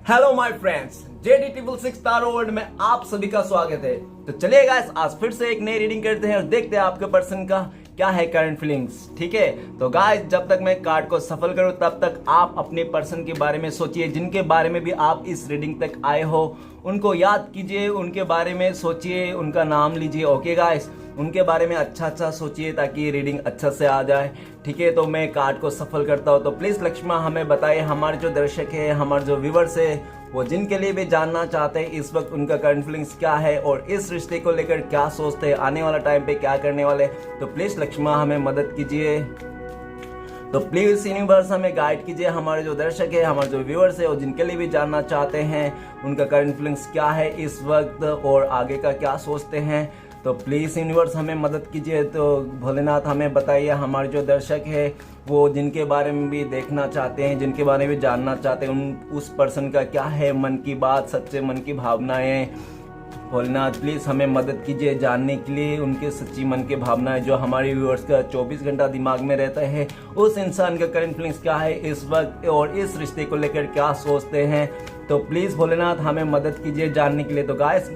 Hello my friends, JD666 tarot world में आप सभी का स्वागत है। तो चलिए गाइस, आज फिर से एक नई रीडिंग करते हैं और देखते हैं आपके पर्सन का क्या है करंट फीलिंग्स। ठीक है, तो गाइस जब तक मैं कार्ड को सफल करूं तब तक आप अपने पर्सन के बारे में सोचिए, जिनके बारे में भी आप इस रीडिंग तक आए हो उनको याद कीजिए, उनके बारे में सोचिए, उनका नाम लीजिए। ओके गाइस, उनके बारे में अच्छा सोचिए ताकि रीडिंग अच्छा से आ जाए। ठीक है, तो मैं कार्ड को सफल करता हूँ। तो प्लीज लक्ष्मा हमें बताइए, हमारे जो दर्शक है, हमारे जो व्यूवर्स है, वो जिनके लिए भी जानना चाहते हैं इस वक्त उनका करंट फीलिंग्स क्या है और इस रिश्ते को लेकर क्या सोचते हैं, आने वाला टाइम पे क्या करने वाले, तो प्लीज लक्ष्मा हमें मदद कीजिए। तो प्लीज यूनिवर्स हमें गाइड कीजिए, हमारे जो दर्शक है, हमारे जो व्यूअर्स है और जिनके लिए भी जानना चाहते हैं उनका करंट फीलिंग्स क्या है इस वक्त और आगे का क्या सोचते हैं। तो प्लीज यूनिवर्स हमें मदद कीजिए। तो भोलेनाथ हमें बताइए, हमारे जो दर्शक है वो जिनके बारे में भी देखना चाहते हैं, जिनके बारे में भी जानना चाहते हैं, उस पर्सन का क्या है मन की बात, सच्चे मन की भावनाएं। भोलेनाथ प्लीज हमें मदद कीजिए जानने के लिए उनके सच्ची मन की भावनाएं जो हमारे व्यूअर्स का 24 घंटा दिमाग में रहता है, उस इंसान का करंट फीलिंग्स क्या है इस वक्त और इस रिश्ते को लेकर क्या सोचते हैं। तो प्लीज भोलेनाथ हमें मदद कीजिए जानने के लिए। तो गाइस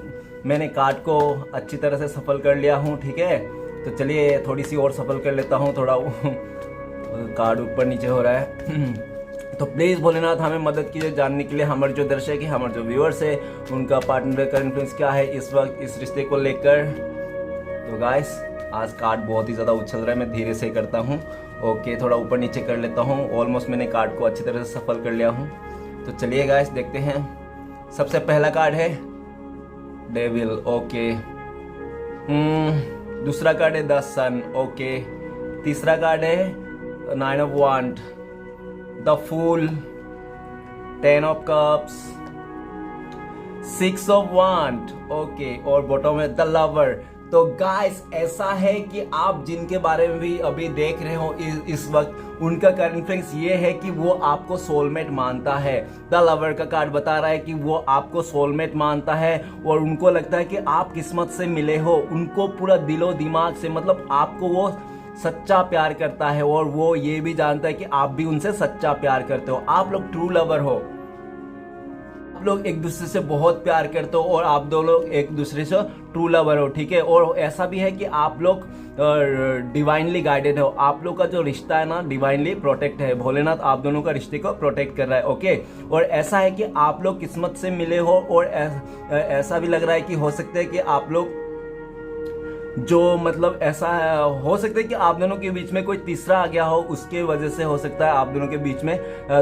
मैंने कार्ड को अच्छी तरह से सफल कर लिया हूँ। ठीक है, तो चलिए थोड़ी सी और सफल कर लेता हूँ, थोड़ा कार्ड ऊपर नीचे हो रहा है। तो प्लीज भोलेनाथ हमें मदद कीजिए जानने के लिए, हमारे जो दर्शक है, हमारे जो व्यूअर्स है, उनका पार्टनर करंट फीलिंग्स क्या है इस वक्त इस रिश्ते को लेकर। तो गाइस आज कार्ड बहुत ही ज्यादा उछल रहा है, मैं धीरे से करता हूँ। ओके, थोड़ा ऊपर नीचे कर लेता हूँ। ऑलमोस्ट मैंने कार्ड को अच्छी तरह से सफल कर लिया हूँ। तो चलिए गाइस देखते हैं। सबसे पहला कार्ड है डेविल। ओके, दूसरा कार्ड है द सन। ओके, तीसरा कार्ड है 9 of wand, the fool, 10 of cups, 6 of wand. Okay, और बॉटम में द लवर। तो गाइस ऐसा है कि आप जिनके बारे में भी अभी देख रहे हो इस वक्त उनका करंट फीलिंग्स ये है कि वो आपको सोलमेट मानता है। द लवर का कार्ड बता रहा है कि वो आपको सोलमेट मानता है और उनको लगता है कि आप किस्मत से मिले हो। उनको पूरा दिलो दिमाग से, मतलब आपको वो सच्चा प्यार करता है और वो ये भी जानता है कि आप भी उनसे सच्चा प्यार करते हो। आप लोग ट्रू लवर हो, आप लोग एक दूसरे से बहुत प्यार करते हो और आप दो लोग एक दूसरे से ट्रू लवर हो। ठीक है, और ऐसा भी है कि आप लोग डिवाइनली गाइडेड हो। आप लोग का जो रिश्ता है ना डिवाइनली प्रोटेक्ट है। भोलेनाथ आप दोनों का रिश्ते को प्रोटेक्ट कर रहा है। ओके, और ऐसा है कि आप लोग किस्मत से मिले हो और ऐसा भी लग रहा है कि हो सकता है कि आप लोग जो मतलब ऐसा हो सकता है कि आप दोनों के बीच में कोई तीसरा आ गया हो, उसके वजह से हो सकता है आप दोनों के बीच में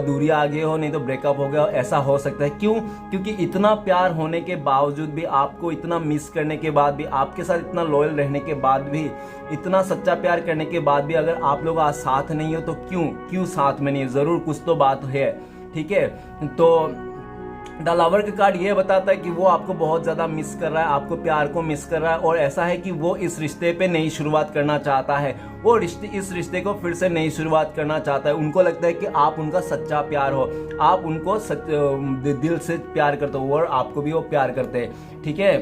दूरी आ गई हो, नहीं तो ब्रेकअप हो गया हो। ऐसा हो सकता है। क्यों? क्योंकि इतना प्यार होने के बावजूद भी, आपको इतना मिस करने के बाद भी, आपके साथ इतना लॉयल रहने के बाद भी, इतना सच्चा प्यार करने के बाद भी अगर आप लोग आज साथ नहीं हो तो क्यों साथ में नहीं है? जरूर कुछ तो बात है। ठीक है, तो द लवर का कार्ड ये बताता है कि वो आपको बहुत ज्यादा मिस कर रहा है, आपको प्यार को मिस कर रहा है और ऐसा है कि वो इस रिश्ते पे नई शुरुआत करना चाहता है। वो इस रिश्ते को फिर से नई शुरुआत करना चाहता है। उनको लगता है कि आप उनका सच्चा प्यार हो, आप उनको दिल से प्यार करते हो और आपको भी वो प्यार करते हैं। ठीक है,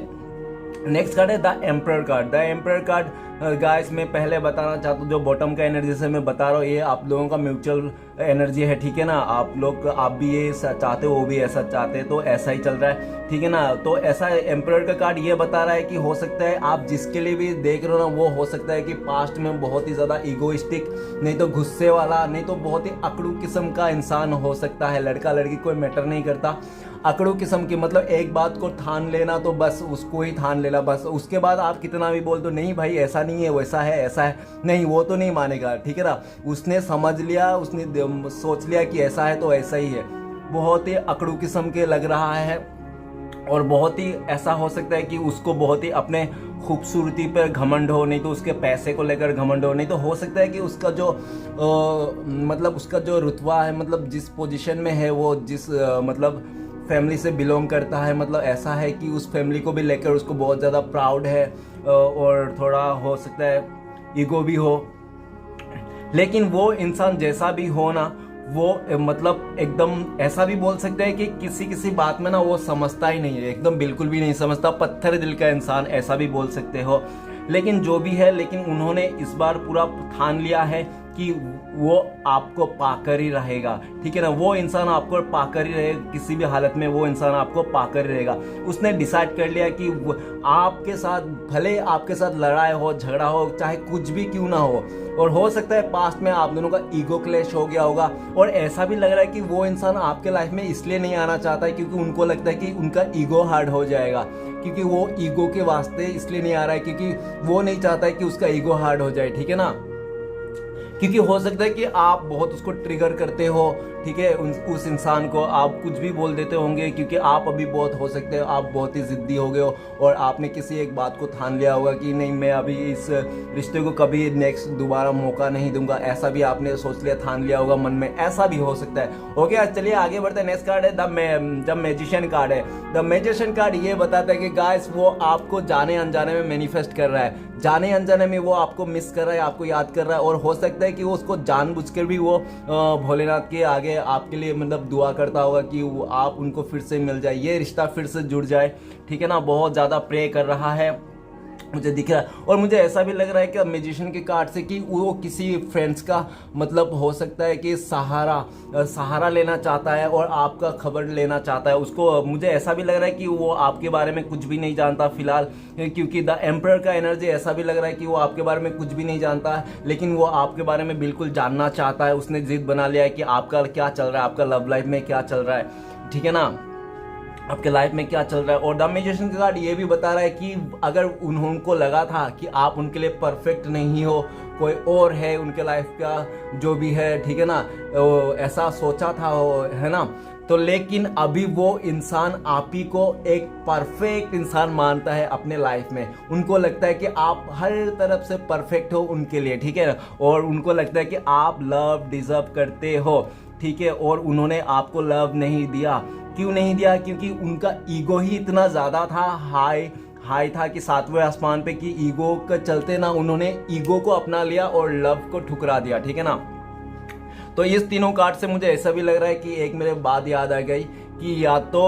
नेक्स्ट कार्ड है the emperor card. The emperor card guys मैं पहले बताना चाहता हूँ, जो बॉटम का एनर्जी से मैं बता रहा हूँ, ये आप लोगों का म्यूचुअल एनर्जी है। ठीक है ना, आप लोग, आप भी ये चाहते हो, वो भी ऐसा चाहते हैं, तो ऐसा ही चल रहा है। ठीक है ना, तो ऐसा एम्परर का कार्ड ये बता रहा है कि हो सकता है आप जिसके लिए भी देख रहे हो ना, वो हो सकता है कि पास्ट में बहुत ही ज्यादा इगोइस्टिक, नहीं तो गुस्से वाला, नहीं तो बहुत ही अकड़ू किस्म का इंसान हो सकता है। लड़का लड़की कोई मैटर नहीं करता, अकड़ू किस्म की, मतलब एक बात को ठान लेना तो बस उसको ही ठान लेना, बस उसके बाद आप कितना भी बोल दो, नहीं भाई ऐसा नहीं है, वैसा है, ऐसा है, नहीं वो तो नहीं मानेगा। ठीक है ना, उसने समझ लिया, उसने सोच लिया कि ऐसा है तो ऐसा ही है। बहुत ही अकड़ू किस्म के लग रहा है और बहुत ही ऐसा हो सकता है कि उसको बहुत ही अपने खूबसूरती पर घमंड हो, नहीं तो उसके पैसे को लेकर घमंड हो, नहीं तो हो सकता है कि उसका जो मतलब उसका जो रुतबा है, मतलब जिस पोजीशन में है वो, जिस मतलब फैमिली से बिलोंग करता है, मतलब ऐसा है कि उस फैमिली को भी लेकर उसको बहुत ज़्यादा प्राउड है और थोड़ा हो सकता है ईगो भी हो। लेकिन वो इंसान जैसा भी हो ना, वो मतलब एकदम ऐसा भी बोल सकते हैं कि किसी बात में ना वो समझता ही नहीं है, एकदम बिल्कुल भी नहीं समझता, पत्थर दिल का इंसान, ऐसा भी बोल सकते हो। लेकिन जो भी है, लेकिन उन्होंने इस बार पूरा ठान लिया है कि वो आपको पाकर ही रहेगा, ठीक है ना। वो इंसान आपको पाकर ही रहेगा, किसी भी हालत में वो इंसान आपको पाकर ही रहेगा। उसने डिसाइड कर लिया कि आपके साथ भले आपके साथ लड़ाई हो, झगड़ा हो, चाहे कुछ भी क्यों ना हो सकता है पास्ट में आप दोनों का ईगो क्लैश हो गया होगा। और ऐसा भी लग रहा है कि वो इंसान आपके लाइफ में इसलिए नहीं आना चाहता है क्योंकि उनको लगता है कि उनका ईगो हार्ड हो जाएगा, क्योंकि वो ईगो के वास्ते इसलिए नहीं आ रहा है क्योंकि वो नहीं चाहता है कि उसका ईगो हार्ड हो जाए, ठीक है ना। क्योंकि हो सकता है कि आप बहुत उसको ट्रिगर करते हो, ठीक है, उस इंसान को आप कुछ भी बोल देते होंगे क्योंकि आप अभी बहुत हो सकते हैं आप बहुत ही ज़िद्दी हो गए हो और आपने किसी एक बात को ठान लिया होगा कि नहीं मैं अभी इस रिश्ते को कभी नेक्स्ट दोबारा मौका नहीं दूंगा, ऐसा भी आपने सोच लिया, ठान लिया होगा मन में, ऐसा भी हो सकता है। ओके, आज चलिए आगे बढ़ते हैं। नेक्स्ट कार्ड है द मैजिशियन कार्ड है। द मैजिशियन कार्ड ये बताता है कि गाइस वो आपको जाने अनजाने में मैनिफेस्ट कर रहा है, जाने अनजाने में वो आपको मिस कर रहा है, आपको याद कर रहा है, और हो सकता है कि वो उसको जानबूझकर भी वो भोलेनाथ के आगे आपके लिए मतलब दुआ करता होगा कि वो आप उनको फिर से मिल जाए, ये रिश्ता फिर से जुड़ जाए, ठीक है ना। बहुत ज़्यादा प्रे कर रहा है मुझे दिख रहा है। और मुझे ऐसा भी लग रहा है कि म्यूजिशियन के कार्ड से कि वो किसी फ्रेंड्स का मतलब हो सकता है कि सहारा लेना चाहता है और आपका खबर लेना चाहता है उसको। मुझे ऐसा भी लग रहा है कि वो आपके बारे में कुछ भी नहीं जानता फिलहाल, क्योंकि द एम्परर का एनर्जी ऐसा भी लग रहा है कि वो आपके बारे में कुछ भी नहीं जानता है, लेकिन वो आपके बारे में बिल्कुल जानना चाहता है। उसने जिद बना लिया है कि आपका क्या चल रहा है, आपका लव लाइफ में क्या चल रहा है, ठीक है ना, आपके लाइफ में क्या चल रहा है। और द मैजिशियन का कार्ड ये भी बता रहा है कि अगर उनको लगा था कि आप उनके लिए परफेक्ट नहीं हो, कोई और है उनके लाइफ का जो भी है, ठीक है ना, ऐसा सोचा था है ना, तो लेकिन अभी वो इंसान आप ही को एक परफेक्ट इंसान मानता है अपने लाइफ में। उनको लगता है कि आप हर तरफ से परफेक्ट हो उनके लिए, ठीक है ना, और उनको लगता है कि आप लव डिजर्व करते हो, ठीक है। और उन्होंने आपको लव नहीं दिया, क्यों नहीं दिया, क्योंकि उनका ईगो ही इतना ज़्यादा था, हाई था कि सातवें आसमान पे, कि ईगो के चलते ना उन्होंने ईगो को अपना लिया और लव को ठुकरा दिया, ठीक है ना। तो इस तीनों कार्ड से मुझे ऐसा भी लग रहा है कि एक मेरे बात याद आ गई कि या तो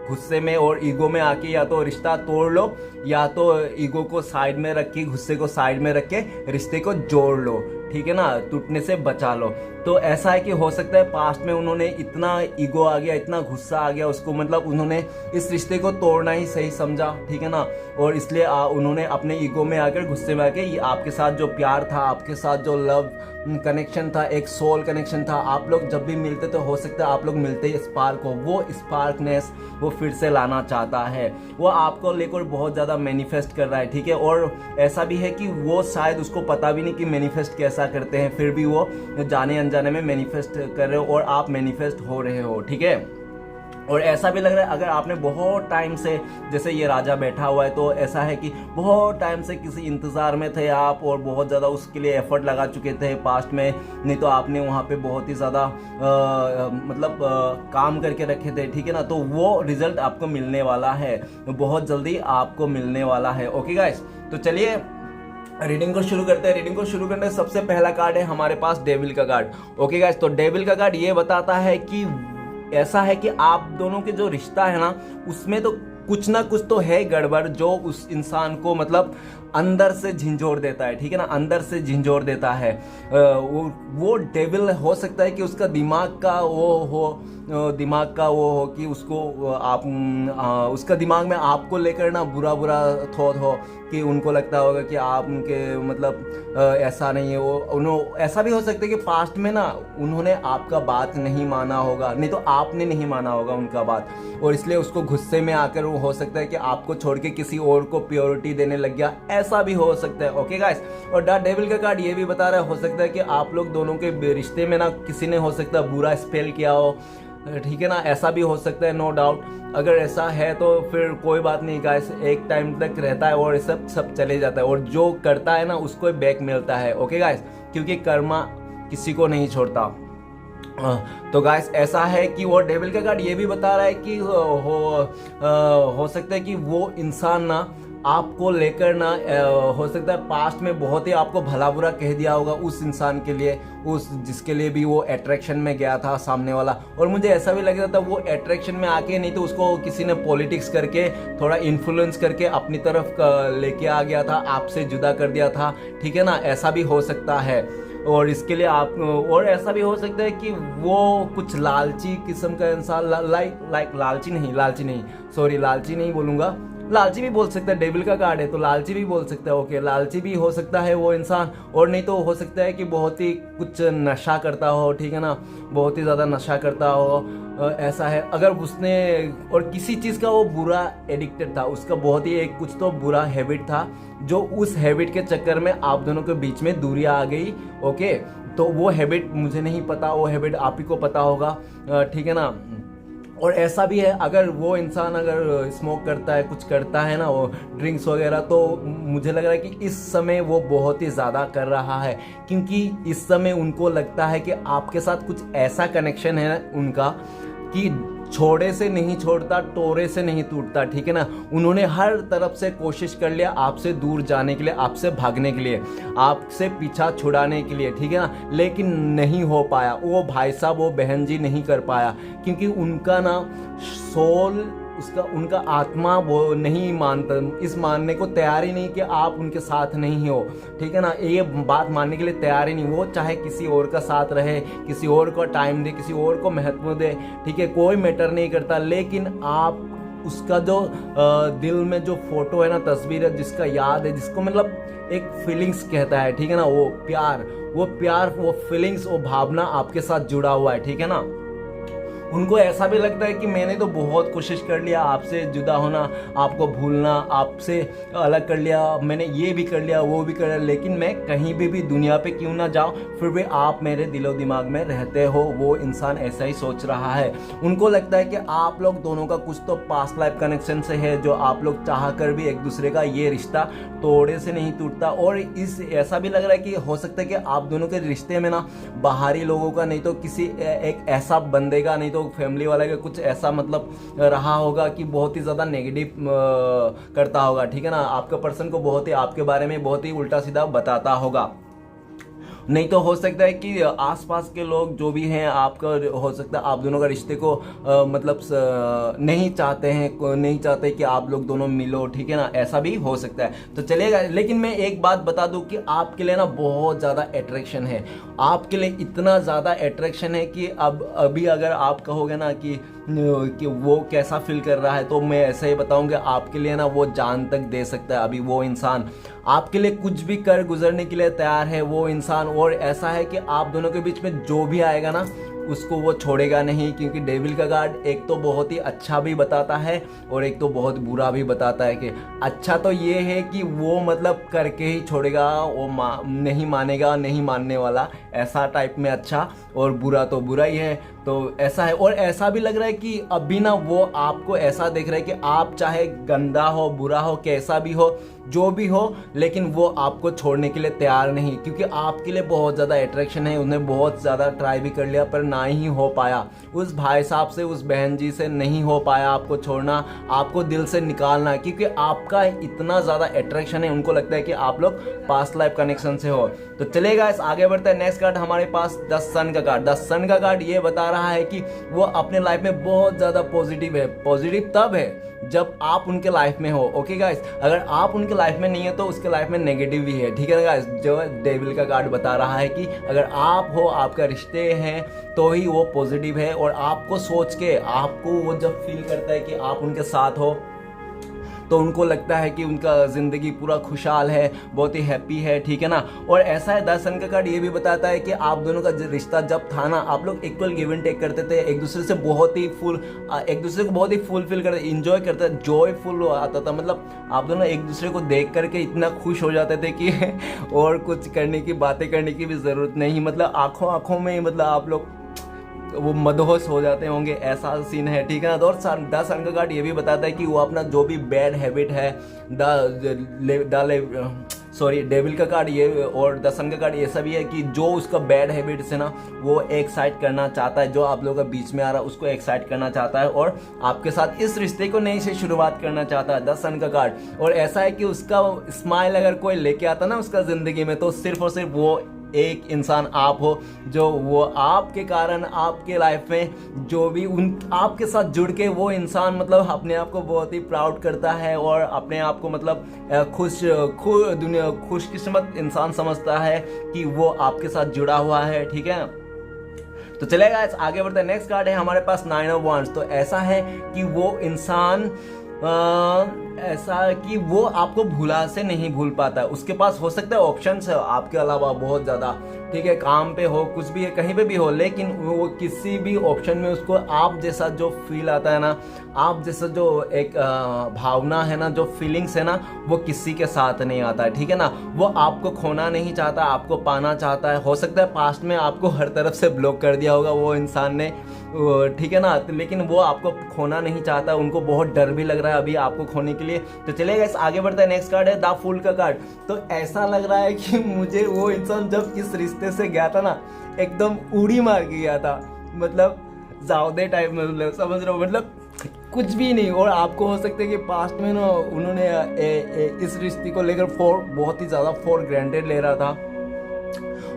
गुस्से में और ईगो में आके या तो रिश्ता तोड़ लो, या तो ईगो को साइड में रख के, गुस्से को साइड में रख के रिश्ते को जोड़ लो, ठीक है ना, टूटने से बचा लो। तो ऐसा है कि हो सकता है पास्ट में उन्होंने इतना ईगो आ गया, इतना गुस्सा आ गया उसको, मतलब उन्होंने इस रिश्ते को तोड़ना ही सही समझा, ठीक है ना, और इसलिए उन्होंने अपने ईगो में आकर, गुस्से में आकर आपके साथ जो प्यार था, आपके साथ जो लव कनेक्शन था, एक सोल कनेक्शन था, आप लोग जब भी मिलते तो हो सकता है आप लोग मिलते ही स्पार्क हो, वो स्पार्कनेस वो फिर से लाना चाहता है, वो आपको लेकर बहुत ज़्यादा मैनिफेस्ट कर रहा है, ठीक है। और ऐसा भी है कि वो शायद उसको पता भी नहीं कि मैनिफेस्ट कैसा करते हैं, फिर भी वो जाने अनजाने में मैनिफेस्ट कर रहे हो और आप मैनिफेस्ट हो रहे हो, ठीक है। और ऐसा भी लग रहा है अगर आपने बहुत टाइम से, जैसे ये राजा बैठा हुआ है, तो ऐसा है कि बहुत टाइम से किसी इंतज़ार में थे आप और बहुत ज़्यादा उसके लिए एफर्ट लगा चुके थे पास्ट में, नहीं तो आपने वहाँ पे बहुत ही ज़्यादा काम करके रखे थे, ठीक है ना। तो वो रिजल्ट आपको मिलने वाला है, बहुत जल्दी आपको मिलने वाला है। ओके गाइस, तो चलिए रीडिंग को शुरू करते हैं। रीडिंग को शुरू करने से सबसे पहला कार्ड है हमारे पास डेविल का कार्ड। ओके गाइस, तो डेविल का कार्ड ये बताता है कि ऐसा है कि आप दोनों के जो रिश्ता है ना, उसमें तो कुछ ना कुछ तो है गड़बड़, जो उस इंसान को मतलब अंदर से झिंझोर देता है, ठीक है ना, अंदर से झिंझोर देता है। वो डेविल हो सकता है कि उसका दिमाग का वो हो कि उसको उसका दिमाग में आपको लेकर ना बुरा थॉट हो, कि उनको लगता होगा कि आप उनके मतलब ऐसा नहीं है, उन्होंने ऐसा भी हो सकता है कि पास्ट में ना उन्होंने आपका बात नहीं माना होगा, नहीं तो आपने नहीं माना होगा उनका बात, और इसलिए उसको गुस्से में आकर वो हो सकता है कि आपको छोड़ के किसी और को प्योरिटी देने लग गया, ऐसा भी हो सकता है। ओके गाइस, और द डेविल का कार्ड ये भी बता रहा है हो सकता है कि आप लोग दोनों के रिश्ते में ना किसी ने हो सकता है बुरा स्पेल किया हो, ठीक है ना, ऐसा भी हो सकता है, नो डाउट। अगर ऐसा है तो फिर कोई बात नहीं गाइस, एक टाइम तक रहता है और सब चले जाता है, और जो करता है ना उसको बैक मिलता है। ओके गाइस, क्योंकि कर्मा किसी को नहीं छोड़ता। तो गाइस ऐसा है कि वो डेविल का कार्ड ये भी बता रहा है कि हो सकता है कि वो इंसान ना आपको लेकर ना हो सकता है पास्ट में बहुत ही आपको भला बुरा कह दिया होगा उस इंसान के लिए, उस जिसके लिए भी वो अट्रैक्शन में गया था सामने वाला। और मुझे ऐसा भी लग रहा था वो अट्रैक्शन में आके नहीं तो उसको किसी ने पॉलिटिक्स करके थोड़ा इन्फ्लुएंस करके अपनी तरफ लेके आ गया था, आपसे जुदा कर दिया था, ठीक है ना, ऐसा भी हो सकता है। और इसके लिए आप, और ऐसा भी हो सकता है कि वो कुछ लालची किस्म का इंसान, लालची नहीं, सॉरी लालची नहीं बोलूँगा, लालची भी बोल सकता है, डेविल का कार्ड है तो लालची भी बोल सकता है, ओके लालची भी हो सकता है वो इंसान। और नहीं तो हो सकता है कि बहुत ही कुछ नशा करता हो, ठीक है ना, बहुत ही ज़्यादा नशा करता हो, ऐसा है। अगर उसने और किसी चीज़ का वो बुरा एडिक्टेड था, उसका बहुत ही एक कुछ तो बुरा हैबिट था, जो उस हैबिट के चक्कर में आप दोनों के बीच में दूरियां आ गई, ओके। तो वो हैबिट मुझे नहीं पता, वो हैबिट आप ही को पता होगा, ठीक है ना। और ऐसा भी है अगर वो इंसान अगर स्मोक करता है, कुछ करता है ना, वो ड्रिंक्स वगैरह, तो मुझे लग रहा है कि इस समय वो बहुत ही ज़्यादा कर रहा है, क्योंकि इस समय उनको लगता है कि आपके साथ कुछ ऐसा कनेक्शन है उनका कि छोड़े से नहीं छोड़ता, टोरे से नहीं टूटता, ठीक है ना। उन्होंने हर तरफ से कोशिश कर लिया आपसे दूर जाने के लिए, आपसे भागने के लिए, आपसे पीछा छुड़ाने के लिए, ठीक है ना, लेकिन नहीं हो पाया। वो भाई साहब, वो बहन जी नहीं कर पाया, क्योंकि उनका ना सोल, उनका आत्मा वो नहीं मानता, इस मानने को तैयार ही नहीं कि आप उनके साथ नहीं हो, ठीक है ना, ये बात मानने के लिए तैयार ही नहीं। वो चाहे किसी और का साथ रहे, किसी और को टाइम दे, किसी और को महत्व दे, ठीक है, कोई मैटर नहीं करता, लेकिन आप उसका जो दिल में जो फोटो है ना, तस्वीर है, जिसका याद है, जिसको मतलब एक फीलिंग्स कहता है, ठीक है ना, वो प्यार, वो फीलिंग्स, वो भावना आपके साथ जुड़ा हुआ है, ठीक है ना। उनको ऐसा भी लगता है कि मैंने तो बहुत कोशिश कर लिया आपसे जुदा होना, आपको भूलना, आपसे अलग कर लिया, मैंने ये भी कर लिया, वो भी कर लिया, लेकिन मैं कहीं भी दुनिया पे क्यों ना जाऊं, फिर भी आप मेरे दिलो दिमाग में रहते हो। वो इंसान ऐसा ही सोच रहा है। उनको लगता है कि आप लोग दोनों का कुछ तो पास्ट लाइफ कनेक्शन से है, जो आप लोग चाह कर भी एक दूसरे का ये रिश्ता तोड़े से नहीं टूटता। और इस ऐसा भी लग रहा है कि हो सकता है कि आप दोनों के रिश्ते में ना बाहरी लोगों का, नहीं तो किसी एक ऐसा बंदे का, नहीं तो फैमिली वाले का कुछ ऐसा मतलब रहा होगा कि बहुत ही ज़्यादा नेगेटिव करता होगा, ठीक है ना, आपका पर्सन को बहुत ही आपके बारे में बहुत ही उल्टा सीधा बताता होगा। नहीं तो हो सकता है कि आसपास के लोग जो भी हैं, आपका हो सकता है आप दोनों का रिश्ते को मतलब नहीं चाहते कि आप लोग दोनों मिलो, ठीक है ना, ऐसा भी हो सकता है। तो चलेगा, लेकिन मैं एक बात बता दूं कि आपके लिए ना बहुत ज़्यादा अट्रैक्शन है, आपके लिए इतना ज़्यादा अट्रैक्शन है कि अभी अगर आप कहोगे ना कि वो कैसा फील कर रहा है, तो मैं ऐसा ही बताऊंगा, आपके लिए ना वो जान तक दे सकता है। अभी वो इंसान आपके लिए कुछ भी कर गुजरने के लिए तैयार है, वो इंसान। और ऐसा है कि आप दोनों के बीच में जो भी आएगा ना, उसको वो छोड़ेगा नहीं, क्योंकि डेविल का कार्ड एक तो बहुत ही अच्छा भी बताता है और एक तो बहुत बुरा भी बताता है। कि अच्छा तो ये है कि वो मतलब करके ही छोड़ेगा, वो नहीं मानेगा, नहीं मानने वाला, ऐसा टाइप में अच्छा, और बुरा तो बुरा ही है। तो ऐसा है। और ऐसा भी लग रहा है कि अभी ना वो आपको ऐसा देख रहा है कि आप चाहे गंदा हो, बुरा हो, कैसा भी हो, जो भी हो, लेकिन वो आपको छोड़ने के लिए तैयार नहीं, क्योंकि आपके लिए बहुत ज़्यादा अट्रैक्शन है। उन्हें बहुत ज़्यादा ट्राई भी कर लिया पर ना ही हो पाया। उस भाई साहब से, उस बहन जी से नहीं हो पाया आपको छोड़ना, आपको दिल से निकालना, क्योंकि आपका इतना ज़्यादा अट्रैक्शन है। उनको लगता है कि आप लोग पास्ट लाइफ कनेक्शन से हो। तो चलेगा, इस आगे बढ़ते हैं। नेक्स्ट कार्ड हमारे पास द सन का कार्ड। द सन का कार्ड ये बता रहा है कि वो अपने लाइफ में बहुत ज़्यादा पॉजिटिव है। पॉजिटिव तब है जब आप उनके लाइफ में हो। ओके गाइस, अगर आप उनके लाइफ में नहीं है तो उसके लाइफ में नेगेटिव भी है। ठीक है ना गाइस, जो डेविल का कार्ड बता रहा है कि अगर आप हो, आपका रिश्ते हैं, तो ही वो पॉजिटिव है। और आपको सोच के, आपको वो जब फील करता है कि आप उनके साथ हो, तो उनको लगता है कि उनका ज़िंदगी पूरा खुशहाल है, बहुत ही हैप्पी है। ठीक है ना। और ऐसा है, द सन का कार्ड ये भी बताता है कि आप दोनों का रिश्ता जब था ना, आप लोग इक्वल गिव एंड टेक करते थे, एक दूसरे से बहुत ही एक दूसरे को बहुत ही फुलफिल करते, इंजॉय करते, जॉयफुल आता था। मतलब आप दोनों एक दूसरे को देख करके इतना खुश हो जाते थे कि और कुछ करने की, बातें करने की भी ज़रूरत नहीं। मतलब आंखों आंखों में मतलब आप लोग वो मदहोश हो जाते होंगे, ऐसा सीन है। ठीक है ना। और द सन का कार्ड ये भी बताता है कि वो अपना जो भी बैड हैबिट है, सॉरी डेविल का कार्ड ये और द सन का कार्ड ये सब है कि जो उसका बैड हैबिट्स है ना वो एक्साइट करना चाहता है, जो आप लोगों का बीच में आ रहा है उसको एक्साइट करना चाहता है और आपके साथ इस रिश्ते को नई से शुरुआत करना चाहता है, द सन का कार्ड। और ऐसा है कि उसका स्माइल अगर कोई लेके आता ना उसका जिंदगी में तो सिर्फ और सिर्फ वो एक इंसान आप हो, जो वो आपके कारण आपके लाइफ में जो भी उन आपके साथ जुड़ के वो इंसान मतलब अपने आप को बहुत ही प्राउड करता है और अपने आप को मतलब खुशकिस्मत इंसान समझता है कि वो आपके साथ जुड़ा हुआ है। ठीक है, तो चलेगा आगे बढ़ते हैं। नेक्स्ट कार्ड है हमारे पास 9 ऑफ वांड्स। तो ऐसा है कि वो इंसान ऐसा कि वो आपको भूला से नहीं भूल पाता है। उसके पास हो सकता है ऑप्शंस है आपके अलावा बहुत ज़्यादा, ठीक है, काम पे हो, कुछ भी है, कहीं पे भी हो, लेकिन वो किसी भी ऑप्शन में उसको आप जैसा जो फील आता है ना, आप जैसा जो एक भावना है ना, जो फीलिंग्स है ना, वो किसी के साथ नहीं आता है। ठीक है ना, वो आपको खोना नहीं चाहता, आपको पाना चाहता है। हो सकता है पास्ट में आपको हर तरफ से ब्लॉक कर दिया होगा वो इंसान ने, ठीक है ना, लेकिन वो आपको खोना नहीं चाहता, उनको बहुत डर भी लग रहा है अभी आपको खोने के लिए। तो चलेगा आगे बढ़ता है। नेक्स्ट कार्ड है द फूल का कार्ड। तो ऐसा लग रहा है कि मुझे वो इंसान जब इस रिश्ते से गया था ना एकदम उड़ी मार के गया था, मतलब जाओदे टाइप में, मतलब समझ रहे हो, मतलब कुछ भी नहीं। और आपको हो सकता है कि पास्ट में ना उन्होंने इस रिश्ते को लेकर बहुत ही ज़्यादा फॉर ग्रांटेड ले रहा था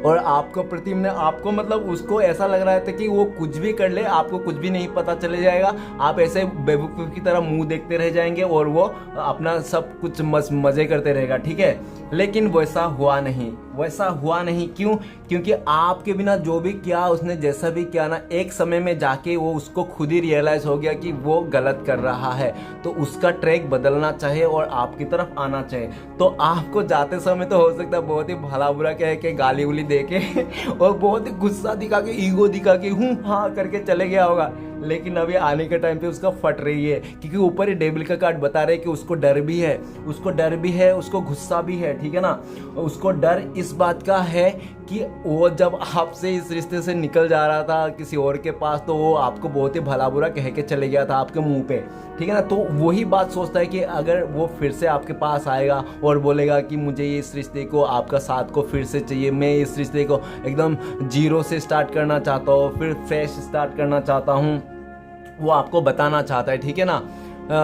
और आपको प्रति में आपको मतलब उसको ऐसा लग रहा था कि वो कुछ भी कर ले, आपको कुछ भी नहीं पता चले जाएगा, आप ऐसे बेवकूफ़ की तरह मुंह देखते रह जाएंगे और वो अपना सब कुछ मज़े करते रहेगा। ठीक है, लेकिन वैसा हुआ नहीं, वैसा हुआ नहीं। क्यों? क्योंकि आपके बिना जो भी किया उसने, जैसा भी किया ना, एक समय में जाके वो उसको खुद ही रियलाइज़ हो गया कि वो गलत कर रहा है, तो उसका ट्रैक बदलना चाहिए और आपकी तरफ आना चाहिए। तो आपको जाते समय तो हो सकता है बहुत ही भला बुरा कह के गाली उली दे के और बहुत ही गुस्सा दिखा के, ईगो दिखा के हूँ हाँ करके चले गया होगा, लेकिन अभी आने के टाइम पे उसका फट रही है, क्योंकि ऊपर ही डेविल का कार्ड बता रहे हैं कि उसको डर भी है, उसको डर भी है, उसको गुस्सा भी है। ठीक है ना, उसको डर इस बात का है कि वो जब आपसे इस रिश्ते से निकल जा रहा था किसी और के पास, तो वो आपको बहुत ही भला बुरा कह के चले गया था आपके मुंह पे। ठीक है ना, तो वही बात सोचता है कि अगर वो फिर से आपके पास आएगा और बोलेगा कि मुझे इस रिश्ते को, आपका साथ को फिर से चाहिए, मैं इस रिश्ते को एकदम जीरो से स्टार्ट करना चाहता हूँ, फिर फ्रेश स्टार्ट करना चाहता हूँ, वो आपको बताना चाहता है। ठीक है ना,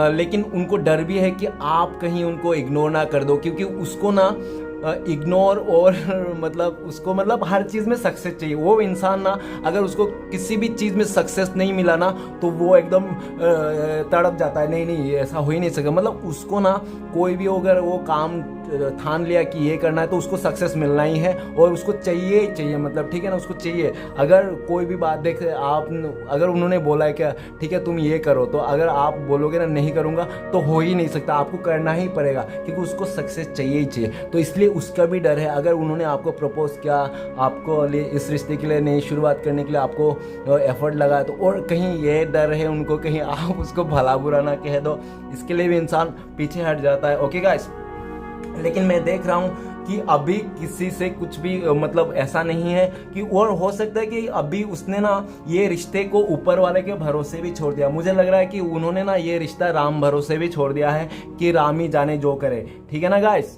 लेकिन उनको डर भी है कि आप कहीं उनको इग्नोर ना कर दो, क्योंकि उसको ना इग्नोर और मतलब उसको मतलब हर चीज़ में सक्सेस चाहिए। वो इंसान ना अगर उसको किसी भी चीज़ में सक्सेस नहीं मिला ना तो वो एकदम तड़प जाता है, नहीं नहीं ऐसा हो ही नहीं सकेगा। मतलब उसको ना कोई भी अगर वो काम ठान लिया कि ये करना है तो उसको सक्सेस मिलना ही है और उसको चाहिए ही चाहिए, मतलब ठीक है ना, उसको चाहिए। अगर कोई भी बात देख आप, अगर उन्होंने बोला है क्या ठीक है तुम ये करो, तो अगर आप बोलोगे ना नहीं करूँगा तो हो ही नहीं सकता, आपको करना ही पड़ेगा, क्योंकि उसको सक्सेस चाहिए ही चाहिए। तो इसलिए उसका भी डर है, अगर उन्होंने आपको प्रपोज किया, आपको इस रिश्ते के लिए नई शुरुआत करने के लिए आपको एफर्ट लगाया, तो और कहीं ये डर है उनको कहीं आप उसको भला बुरा ना कह दो, इसके लिए भी इंसान पीछे हट जाता है। ओके गाइस, लेकिन मैं देख रहा हूँ कि अभी किसी से कुछ भी मतलब ऐसा नहीं है कि, और हो सकता है कि अभी उसने ना ये रिश्ते को ऊपर वाले के भरोसे भी छोड़ दिया। मुझे लग रहा है कि उन्होंने ना ये रिश्ता राम भरोसे भी छोड़ दिया है कि राम ही जाने जो करे। ठीक है ना गाइस,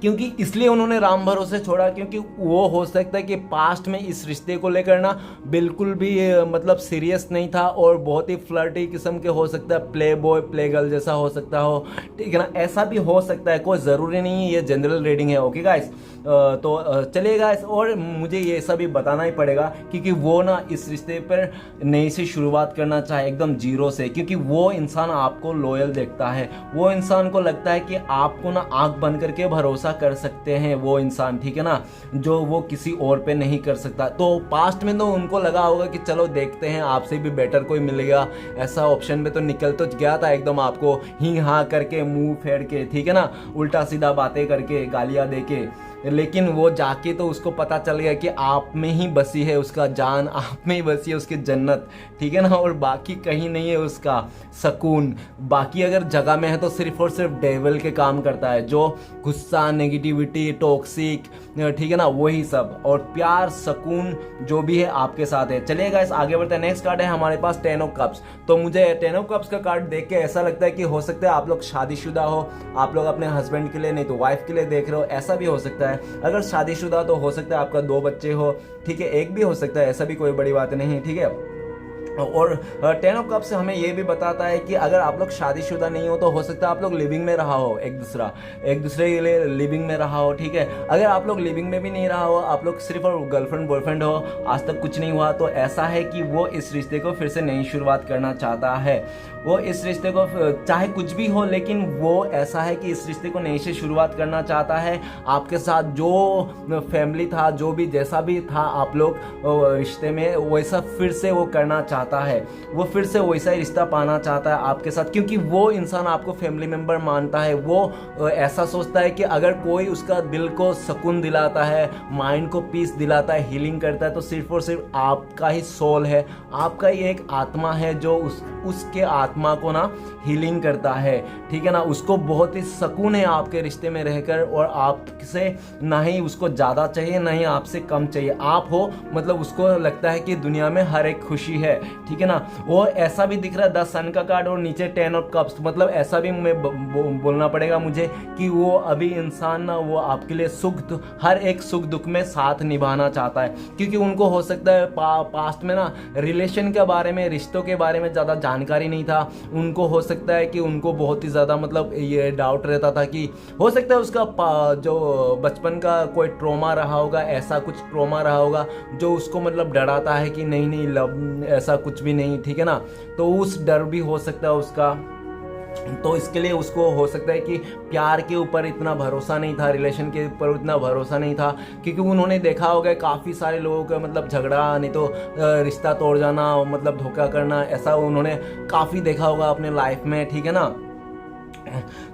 क्योंकि इसलिए उन्होंने राम भरोसे छोड़ा क्योंकि वो हो सकता है कि पास्ट में इस रिश्ते को लेकर ना बिल्कुल भी मतलब सीरियस नहीं था और बहुत ही फ्लर्टी किस्म के हो सकता है, प्ले बॉय प्ले गर्ल जैसा हो सकता हो। ठीक है ना, ऐसा भी हो सकता है, कोई ज़रूरी नहीं है, ये जनरल रीडिंग है। ओके गाइस, तो चलिए गाइस, और मुझे ये सब भी बताना ही पड़ेगा क्योंकि वो ना इस रिश्ते पर नई से शुरुआत करना चाहे एकदम जीरो से, क्योंकि वो इंसान आपको लॉयल देखता है, वो इंसान को लगता है कि आपको ना आंख बंद करके भरोसा कर सकते हैं वो इंसान, ठीक है ना, जो वो किसी और पे नहीं कर सकता। तो पास्ट में तो उनको लगा होगा कि चलो देखते हैं आपसे भी बेटर कोई मिलेगा, ऐसा ऑप्शन में तो निकल तो गया था एकदम आपको ही हाँ करके मुंह फेर के, ठीक है ना, उल्टा सीधा बातें करके गालियां दे के, लेकिन वो जाके तो उसको पता चल गया कि आप में ही बसी है उसका जान, आप में ही बसी है उसकी जन्नत, ठीक है ना, और बाकी कहीं नहीं है उसका सुकून। बाकी अगर जगह में है तो सिर्फ और सिर्फ डेविल के काम करता है, जो गुस्सा, नेगेटिविटी, टॉक्सिक, ठीक है ना, वही सब। और प्यार, सुकून जो भी है आपके साथ है। चलिए गाइस आगे बढ़ते हैं। नेक्स्ट कार्ड है हमारे पास 10 ऑफ कप्स। तो मुझे 10 ऑफ कप्स का कार्ड देख के ऐसा लगता है कि हो सकता है आप लोग शादीशुदा हो, आप लोग अपने हस्बैंड के लिए नहीं तो वाइफ के लिए देख रहे हो, ऐसा भी हो सकता है। अगर शादीशुदा तो हो सकता है आपका 2 बच्चे हो, ठीक है, एक भी हो सकता है, ऐसा भी कोई बड़ी बात नहीं है, ठीक है। और 10 ऑफ कप से हमें ये भी बताता है कि अगर आप लोग शादीशुदा नहीं हो तो हो सकता है आप लोग लिविंग में रहा हो, एक दूसरे के लिए लिविंग में रहा हो, ठीक है। अगर आप लोग लिविंग में भी नहीं रहा हो, आप लोग सिर्फ और गर्लफ्रेंड बॉयफ्रेंड हो, आज तक कुछ नहीं हुआ, तो ऐसा है कि वो इस रिश्ते को फिर से नई शुरुआत करना चाहता है। वो इस रिश्ते को चाहे कुछ भी हो, लेकिन वो ऐसा है कि इस रिश्ते को नई से शुरुआत करना चाहता है। आपके साथ जो फैमिली था, जो भी जैसा भी था आप लोग रिश्ते में, वैसा फिर से वो करना चाहता है। वो फिर से वैसा ही रिश्ता पाना चाहता है आपके साथ, क्योंकि वो इंसान आपको फैमिली मेंबर मानता है। वो ऐसा सोचता है कि अगर कोई उसका दिल को सुकून दिलाता है, माइंड को पीस दिलाता है, हीलिंग करता है, तो सिर्फ और सिर्फ आपका ही सोल है, आपका ही एक आत्मा है जो उसके आत्मा को ना हीलिंग करता है, ठीक है ना। उसको बहुत ही सुकून है आपके रिश्ते में रहकर, और आपसे ना ही उसको ज़्यादा चाहिए ना ही आपसे कम चाहिए। आप हो मतलब उसको लगता है कि दुनिया में हर एक खुशी है, ठीक है ना। वो ऐसा भी दिख रहा है 10 सन का कार्ड और नीचे 10 ऑफ कप्स, मतलब ऐसा भी मैं बोलना पड़ेगा मुझे कि वो अभी इंसान ना वो आपके लिए हर एक सुख दुख में साथ निभाना चाहता है, क्योंकि उनको हो सकता है पास्ट में ना रिलेशन के बारे में, रिश्तों के बारे में ज़्यादा जानकारी नहीं था। उनको हो सकता है कि उनको बहुत ही ज़्यादा मतलब ये डाउट रहता था कि हो सकता है उसका जो बचपन का कोई ट्रॉमा रहा होगा, ऐसा कुछ ट्रॉमा रहा होगा जो उसको मतलब डराता है कि नहीं लव ऐसा कुछ भी नहीं, ठीक है ना। तो उस डर भी हो सकता है उसका, तो इसके लिए उसको हो सकता है कि प्यार के ऊपर इतना भरोसा नहीं था, रिलेशन के ऊपर इतना भरोसा नहीं था, क्योंकि उन्होंने देखा होगा काफ़ी सारे लोगों का मतलब झगड़ा, नहीं तो रिश्ता तोड़ जाना, मतलब धोखा करना, ऐसा उन्होंने काफ़ी देखा होगा अपने लाइफ में, ठीक है ना।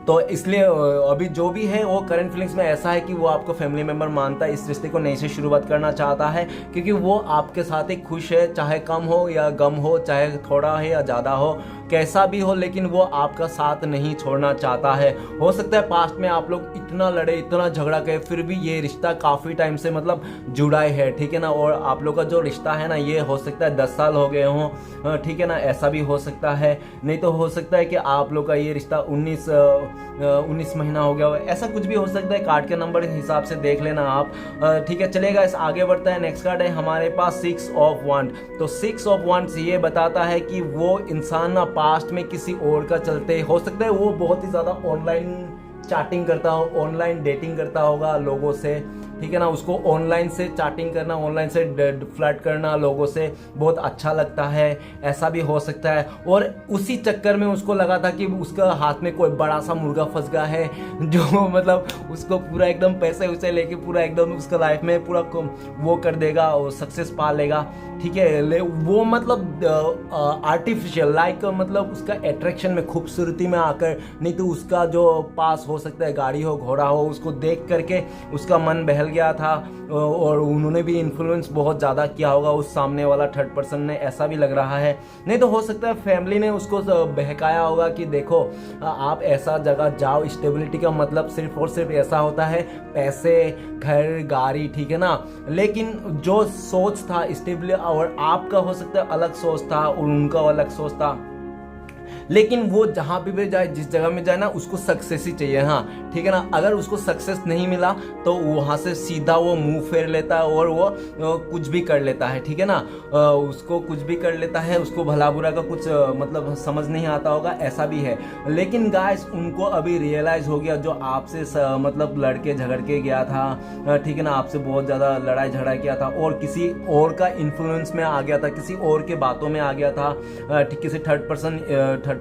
तो इसलिए अभी जो भी है वो करंट फीलिंग्स में ऐसा है कि वो आपको फैमिली मेंबर मानता है, इस रिश्ते को नई से शुरुआत करना चाहता है, क्योंकि वो आपके साथ ही खुश है, चाहे कम हो या गम हो, चाहे थोड़ा है या ज़्यादा हो, कैसा भी हो, लेकिन वो आपका साथ नहीं छोड़ना चाहता है। हो सकता है पास्ट में आप लोग इतना लड़े, इतना झगड़ा करे, फिर भी ये रिश्ता काफ़ी टाइम से मतलब जुड़ा है, ठीक है ना। और आप लोग का जो रिश्ता है ना, ये हो सकता है 10 साल हो गए हों, ठीक है ना, ऐसा भी हो सकता है। नहीं तो हो सकता है कि आप लोग का ये रिश्ता 19 महीना हो गया हो, ऐसा कुछ भी हो सकता है। कार्ड के नंबर के हिसाब से देख लेना आप, ठीक है। चलेगा, इस आगे बढ़ता है। नेक्स्ट कार्ड है हमारे पास 6 ऑफ वंड। तो 6 ऑफ वंड ये बताता है कि वो इंसान ना पास्ट में किसी और का चलते, हो सकता है वो बहुत ही ज़्यादा ऑनलाइन चैटिंग करता हो, ऑनलाइन डेटिंग करता होगा लोगों से, ठीक है ना। उसको ऑनलाइन से चैटिंग करना, ऑनलाइन से फ्लर्ट करना लोगों से बहुत अच्छा लगता है, ऐसा भी हो सकता है। और उसी चक्कर में उसको लगा था कि उसका हाथ में कोई बड़ा सा मुर्गा फंस गया है, जो मतलब उसको पूरा एकदम पैसे उसे लेके पूरा एकदम उसका लाइफ में पूरा वो कर देगा और सक्सेस पा लेगा, ठीक है। वो मतलब आर्टिफिशियल लाइक मतलब उसका अट्रैक्शन में, खूबसूरती में आकर, नहीं तो उसका जो पास हो सकता है गाड़ी हो, घोड़ा हो, उसको देख करके उसका मन बहल गया था, और उन्होंने भी इन्फ्लुएंस बहुत ज़्यादा किया होगा उस सामने वाला थर्ड पर्सन ने, ऐसा भी लग रहा है। नहीं तो हो सकता है फैमिली ने उसको बहकाया होगा कि देखो आप ऐसा जगह जाओ, स्टेबिलिटी का मतलब सिर्फ और सिर्फ ऐसा होता है पैसे, घर, गाड़ी, ठीक है ना। लेकिन जो सोच था स्टेबिलिटी, और आपका हो सकता है अलग सोच था और उनका अलग सोच था, लेकिन वो जहाँ भी जाए, जिस जगह में जाए ना, उसको सक्सेस ही चाहिए, हाँ, ठीक है ना। अगर उसको सक्सेस नहीं मिला तो वहाँ से सीधा वो मुंह फेर लेता है और वो कुछ भी कर लेता है, ठीक है ना। उसको कुछ भी कर लेता है, उसको भला बुरा का कुछ मतलब समझ नहीं आता होगा, ऐसा भी है। लेकिन गाइस उनको अभी रियलाइज हो गया, जो आपसे मतलब लड़के झगड़ के गया था, ठीक है ना, आपसे बहुत ज़्यादा लड़ाई झगड़ा किया था और किसी और का इन्फ्लुएंस में आ गया था, किसी और के बातों में आ गया था, किसी थर्ड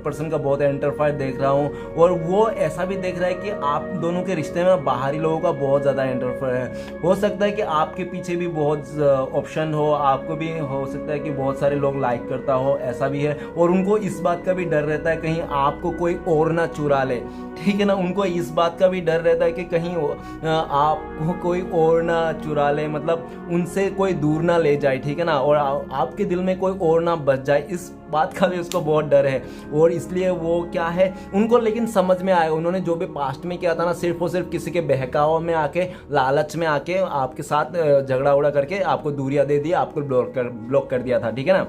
100% का बहुत इंटरफेयर देख रहा हूँ, और वो ऐसा भी देख रहा है कि आप दोनों के रिश्ते में बाहरी लोगों का बहुत ज़्यादा इंटरफेयर है। हो सकता है कि आपके पीछे भी बहुत ऑप्शन हो, आपको भी हो सकता है कि बहुत सारे लोग लाइक करता हो, ऐसा भी है। और उनको इस बात का भी डर रहता है कहीं आपको कोई और ना चुरा ले, ठीक है ना। उनको इस बात का भी डर रहता है कि कहीं आपको कोई और ना चुरा ले, मतलब उनसे कोई दूर ना ले जाए, ठीक है ना, और आपके दिल में कोई और ना बच जाए, इस बात का भी उसको बहुत डर है। और इसलिए वो क्या है, उनको लेकिन समझ में आया, उन्होंने जो भी पास्ट में किया था ना, सिर्फ और सिर्फ किसी के बहकाव में आके, लालच में आके आपके साथ झगड़ा उगड़ा करके आपको दूरियां दे दी, आपको ब्लॉक कर दिया था, ठीक है ना।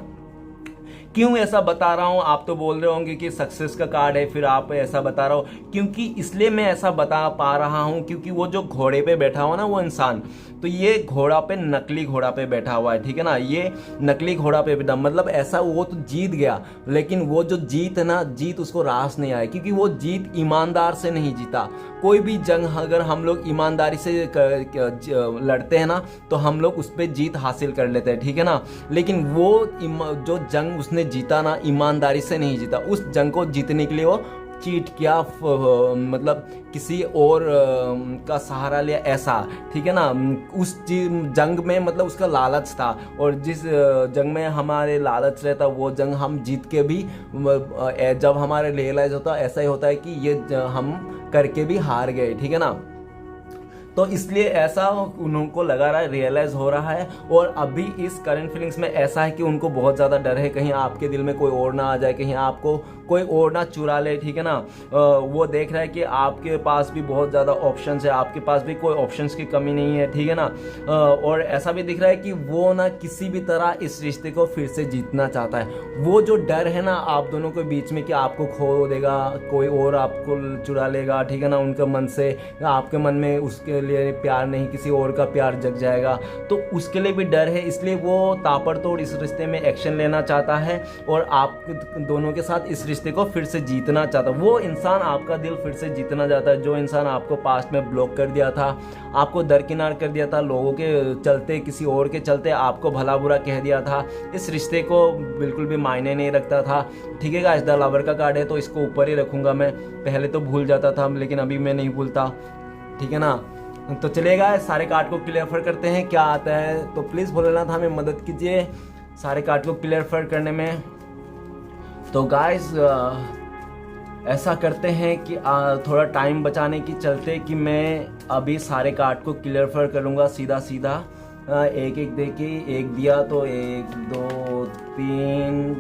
क्यों ऐसा बता रहा हूँ, आप तो बोल रहे होंगे कि सक्सेस का कार्ड है, फिर आप ऐसा बता रहा हो, क्योंकि इसलिए मैं ऐसा बता पा रहा हूँ क्योंकि वो जो घोड़े पे बैठा हुआ ना वो इंसान, तो ये घोड़ा पे नकली घोड़ा पे बैठा हुआ है, ठीक है ना। ये नकली घोड़ा पे बैठा, मतलब ऐसा वो तो जीत गया, लेकिन वो जो जीत है ना, जीत उसको रास नहीं आया, क्योंकि वो जीत ईमानदार से नहीं जीता। कोई भी जंग अगर हम लोग ईमानदारी से लड़ते हैं ना, तो हम लोग उस पर जीत हासिल कर लेते हैं, ठीक है ना। लेकिन वो जो जंग उसने जीता ना, ईमानदारी से नहीं जीता, उस जंग को जीतने के लिए वो चीट किया, मतलब किसी और का सहारा लिया, ऐसा, ठीक है ना। उस जंग में मतलब उसका लालच था, और जिस जंग में हमारे लालच रहता वो जंग हम जीत के भी जब हमारे रियलाइज होता, ऐसा ही होता है कि ये हम करके भी हार गए, ठीक है ना। तो इसलिए ऐसा उनको लगा रहा है, रियलाइज हो रहा है। और अभी इस करंट फीलिंग्स में ऐसा है कि उनको बहुत ज़्यादा डर है कहीं आपके दिल में कोई और ना आ जाए, कहीं आपको कोई और ना चुरा ले, ठीक है ना। वो देख रहा है कि आपके पास भी बहुत ज़्यादा ऑप्शंस है, आपके पास भी कोई ऑप्शंस की कमी नहीं है, ठीक है ना। और ऐसा भी दिख रहा है कि वो ना किसी भी तरह इस रिश्ते को फिर से जीतना चाहता है। वो जो डर है ना आप दोनों के बीच में कि आपको खो देगा, कोई और आपको चुरा लेगा, ठीक है ना, उनके मन से, आपके मन में उसके लिए प्यार नहीं, किसी और का प्यार जग जाएगा, तो उसके लिए भी डर है। इसलिए वो ताबड़तोड़ इस रिश्ते में एक्शन लेना चाहता है और आप दोनों के साथ इस रिश्ते को फिर से जीतना चाहता है। वो इंसान आपका दिल फिर से जीतना चाहता है, जो इंसान आपको पास्ट में ब्लॉक कर दिया था, आपको दरकिनार कर दिया था, लोगों के चलते, किसी और के चलते आपको भला बुरा कह दिया था, इस रिश्ते को बिल्कुल भी मायने नहीं रखता था, ठीक है गाइस। द लवर का कार्ड है तो इसको ऊपर ही रखूंगा मैं, पहले तो भूल जाता था लेकिन अभी मैं नहीं भूलता, ठीक है ना। तो चलेगा, सारे कार्ड को क्लियर करते हैं क्या आता है। तो प्लीज़ भोलेनाथ हमें मदद कीजिए सारे कार्ड को क्लियर करने में। तो गाइस ऐसा करते हैं कि थोड़ा टाइम बचाने की चलते कि मैं अभी सारे कार्ड को क्लियर करूँगा सीधा सीधा, एक एक दे के, एक दिया तो 1 2 3,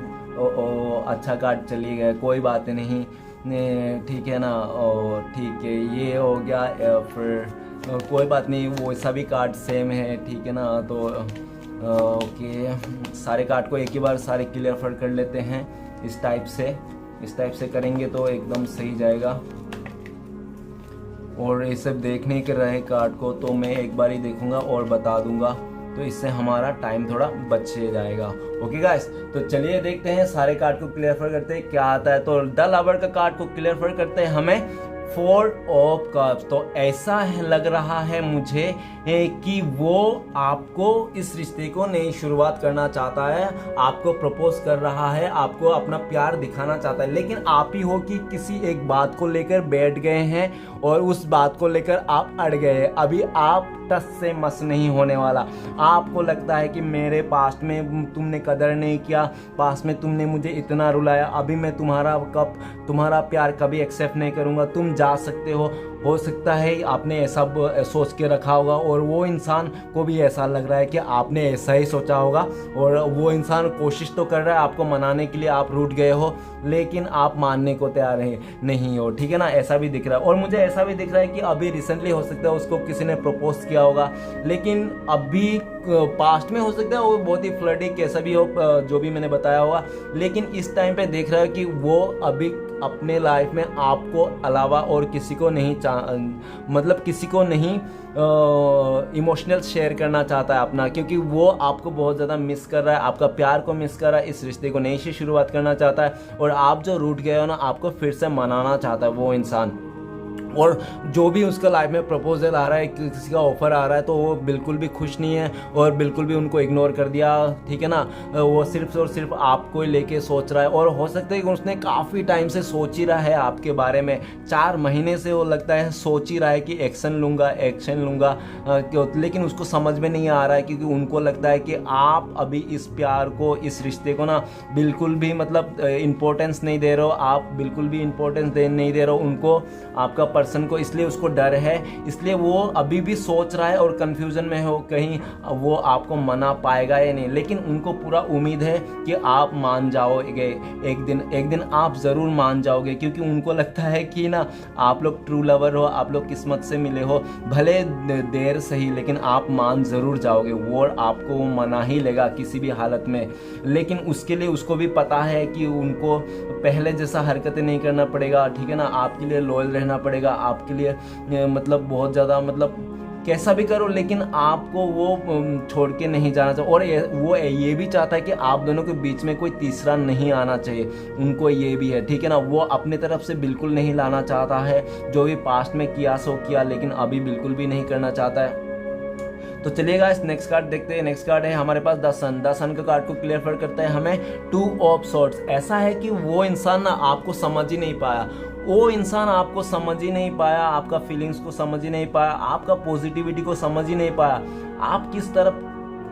अच्छा कार्ड चली गया, कोई बात नहीं, ठीक है ना। और ठीक है, ये हो गया, फिर कोई बात नहीं, वो सभी कार्ड सेम है, ठीक है ना। तो ओके, सारे कार्ड को एक ही बार सारे क्लियर कर लेते हैं, इस टाइप से करेंगे तो एकदम सही जाएगा। और ये सब देखने के रहे कार्ड को तो मैं एक बार ही देखूंगा और बता दूंगा, तो इससे हमारा टाइम थोड़ा बच जाएगा। ओके गाइस, तो चलिए देखते हैं सारे कार्ड को क्लियर करते हैं क्या आता है। तो द लवर का कार्ड को क्लियर करते हैं हमें 4 ऑफ कप्स। तो ऐसा लग रहा है मुझे कि वो आपको इस रिश्ते को नई शुरुआत करना चाहता है, आपको प्रपोज कर रहा है, आपको अपना प्यार दिखाना चाहता है, लेकिन आप ही हो कि किसी एक बात को लेकर बैठ गए हैं और उस बात को लेकर आप अड़ गए हैं। अभी आप टस से मस नहीं होने वाला। आपको लगता है कि मेरे पास्ट में तुमने कदर नहीं किया, पास्ट में तुमने मुझे इतना रुलाया, अभी मैं तुम्हारा प्यार कभी एक्सेप्ट नहीं करूँगा, तुम जा सकते हो सकता है आपने ऐसा सोच के रखा होगा और वो इंसान को भी ऐसा लग रहा है कि आपने ऐसा ही सोचा होगा, और वो इंसान कोशिश तो कर रहा है आपको मनाने के लिए, आप रूठ गए हो लेकिन आप मानने को तैयार नहीं हो, ठीक है ना। ऐसा भी दिख रहा है, और मुझे ऐसा भी दिख रहा है कि अभी रिसेंटली हो सकता है उसको किसी ने प्रपोज किया होगा, लेकिन अभी पास्ट में हो सकता है वो बहुत ही फ्लर्टी कैसा भी हो, जो भी मैंने बताया होगा, लेकिन इस टाइम पे देख रहा है कि वो अभी अपने लाइफ में आपको अलावा और किसी को नहीं मतलब किसी को नहीं इमोशनल शेयर करना चाहता है अपना, क्योंकि वो आपको बहुत ज़्यादा मिस कर रहा है, आपका प्यार को मिस कर रहा है, इस रिश्ते को नई से शुरुआत करना चाहता है, और आप जो रूठ गए हो ना, आपको फिर से मनाना चाहता है वो इंसान। और जो भी उसका लाइफ में प्रपोजल आ रहा है, किसी का ऑफर आ रहा है, तो वो बिल्कुल भी खुश नहीं है और बिल्कुल भी उनको इग्नोर कर दिया, ठीक है ना। वो सिर्फ और सिर्फ आपको ही लेके सोच रहा है, और हो सकता है कि उसने काफ़ी टाइम से सोच ही रहा है आपके बारे में, 4 महीने से वो लगता है सोच ही रहा है कि एक्शन लूँगा, लेकिन उसको समझ में नहीं आ रहा है, क्योंकि उनको लगता है कि आप अभी इस प्यार को, इस रिश्ते को ना बिल्कुल भी मतलब इम्पोर्टेंस नहीं दे रहे हो, आप बिल्कुल भी इम्पोर्टेंस नहीं दे रहे हो उनको, आपका पर्सन को, इसलिए उसको डर है, इसलिए वो अभी भी सोच रहा है और कंफ्यूजन में हो कहीं वो आपको मना पाएगा या नहीं। लेकिन उनको पूरा उम्मीद है कि आप मान जाओगे, एक दिन आप ज़रूर मान जाओगे, क्योंकि उनको लगता है कि ना आप लोग ट्रू लवर हो, आप लोग किस्मत से मिले हो, भले देर सही, लेकिन आप मान ज़रूर जाओगे, वो आपको वो मना ही लेगा किसी भी हालत में। लेकिन उसके लिए उसको भी पता है कि उनको पहले जैसा हरकतें नहीं करना पड़ेगा, ठीक है ना, आपके लिए लॉयल रहना पड़ेगा, आपके लिए मतलब बहुत ज़्यादा मतलब कैसा भी करो, लेकिन आपको वो छोड़ के नहीं जाना चाहिए। और वो ये भी चाहता है कि आप दोनों के बीच में कोई तीसरा नहीं आना चाहिए, उनको ये भी है, ठीक है ना। वो अपने तरफ से बिल्कुल नहीं लाना चाहता है, जो भी पास्ट में किया सो किया, लेकिन अभी बिल्कुल भी नहीं करना चाहता है। तो चलिएगा इस नेक्स्ट कार्ड देखते हैं। नेक्स्ट कार्ड है हमारे पास द सन का कार्ड को क्लियर करता है हमें 2 ऑफ सॉर्ड्स। ऐसा है कि वो इंसान ना आपको समझ ही नहीं पाया, वो इंसान आपको समझ ही नहीं पाया, आपका फीलिंग्स को समझ ही नहीं पाया, आपका पॉजिटिविटी को समझ ही नहीं पाया, आप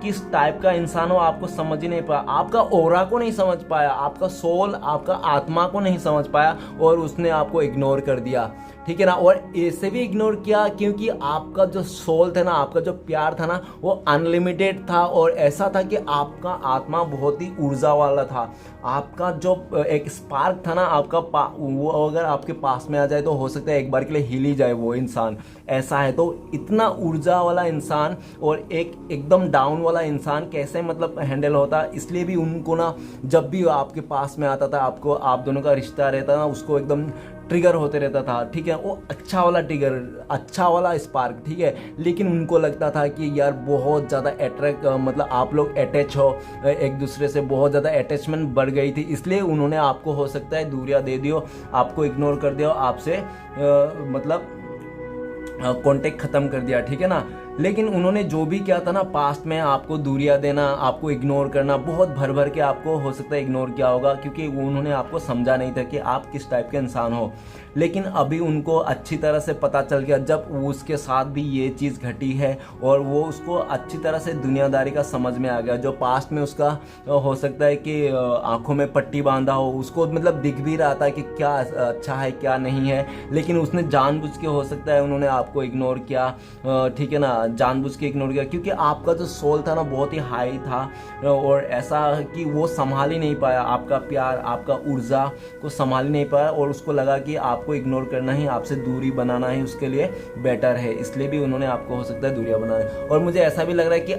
किस टाइप का इंसान हो आपको समझ ही नहीं पाया, आपका ऑरा को नहीं समझ पाया, आपका सोल, आपका आत्मा को नहीं समझ पाया, और उसने आपको इग्नोर कर दिया, ठीक है ना। और ऐसे भी इग्नोर किया क्योंकि आपका जो सोल था ना, आपका जो प्यार था ना, वो अनलिमिटेड था, और ऐसा था कि आपका आत्मा बहुत ही ऊर्जा वाला था, आपका जो एक स्पार्क था ना आपका वो अगर आपके पास में आ जाए तो हो सकता है एक बार के लिए हिल ही जाए वो इंसान, ऐसा है। तो इतना ऊर्जा वाला इंसान और एकदम डाउन वाला इंसान कैसे मतलब हैंडल होता, इसलिए भी उनको ना जब भी आपके पास में आता था, आपको आप दोनों का रिश्ता रहता ना, उसको एकदम ट्रिगर होते रहता था, ठीक है, वो अच्छा वाला ट्रिगर, अच्छा वाला स्पार्क, ठीक है। लेकिन उनको लगता था कि यार बहुत ज़्यादा अट्रैक्ट मतलब आप लोग अटैच हो एक दूसरे से, बहुत ज़्यादा अटैचमेंट बढ़ गई थी, इसलिए उन्होंने आपको हो सकता है दूरियां दे दियो, आपको इग्नोर कर दिया, आपसे मतलब कांटेक्ट ख़त्म कर दिया, ठीक है ना। लेकिन उन्होंने जो भी किया था ना पास्ट में, आपको दूरियां देना, आपको इग्नोर करना, बहुत भर भर के आपको हो सकता है इग्नोर किया होगा, क्योंकि उन्होंने आपको समझा नहीं था कि आप किस टाइप के इंसान हो। लेकिन अभी उनको अच्छी तरह से पता चल गया, जब उसके साथ भी ये चीज़ घटी है, और वो उसको अच्छी तरह से दुनियादारी का समझ में आ गया, जो पास्ट में उसका हो सकता है कि आंखों में पट्टी बांधा हो, उसको मतलब दिख भी रहा था कि क्या अच्छा है क्या नहीं है, लेकिन उसने जानबूझ के हो सकता है उन्होंने आपको इग्नोर किया, ठीक है ना, जानबूझ के इग्नोर किया, क्योंकि आपका जो सोल था ना बहुत ही हाई था, और ऐसा कि वो संभाल ही नहीं पाया आपका प्यार, आपका ऊर्जा को संभाल ही नहीं पाया, और उसको लगा कि आपको इग्नोर करना ही, आपसे दूरी बनाना ही उसके लिए बेटर है, इसलिए भी उन्होंने आपको हो सकता है दूरियां बनाना। और मुझे ऐसा भी लग रहा है कि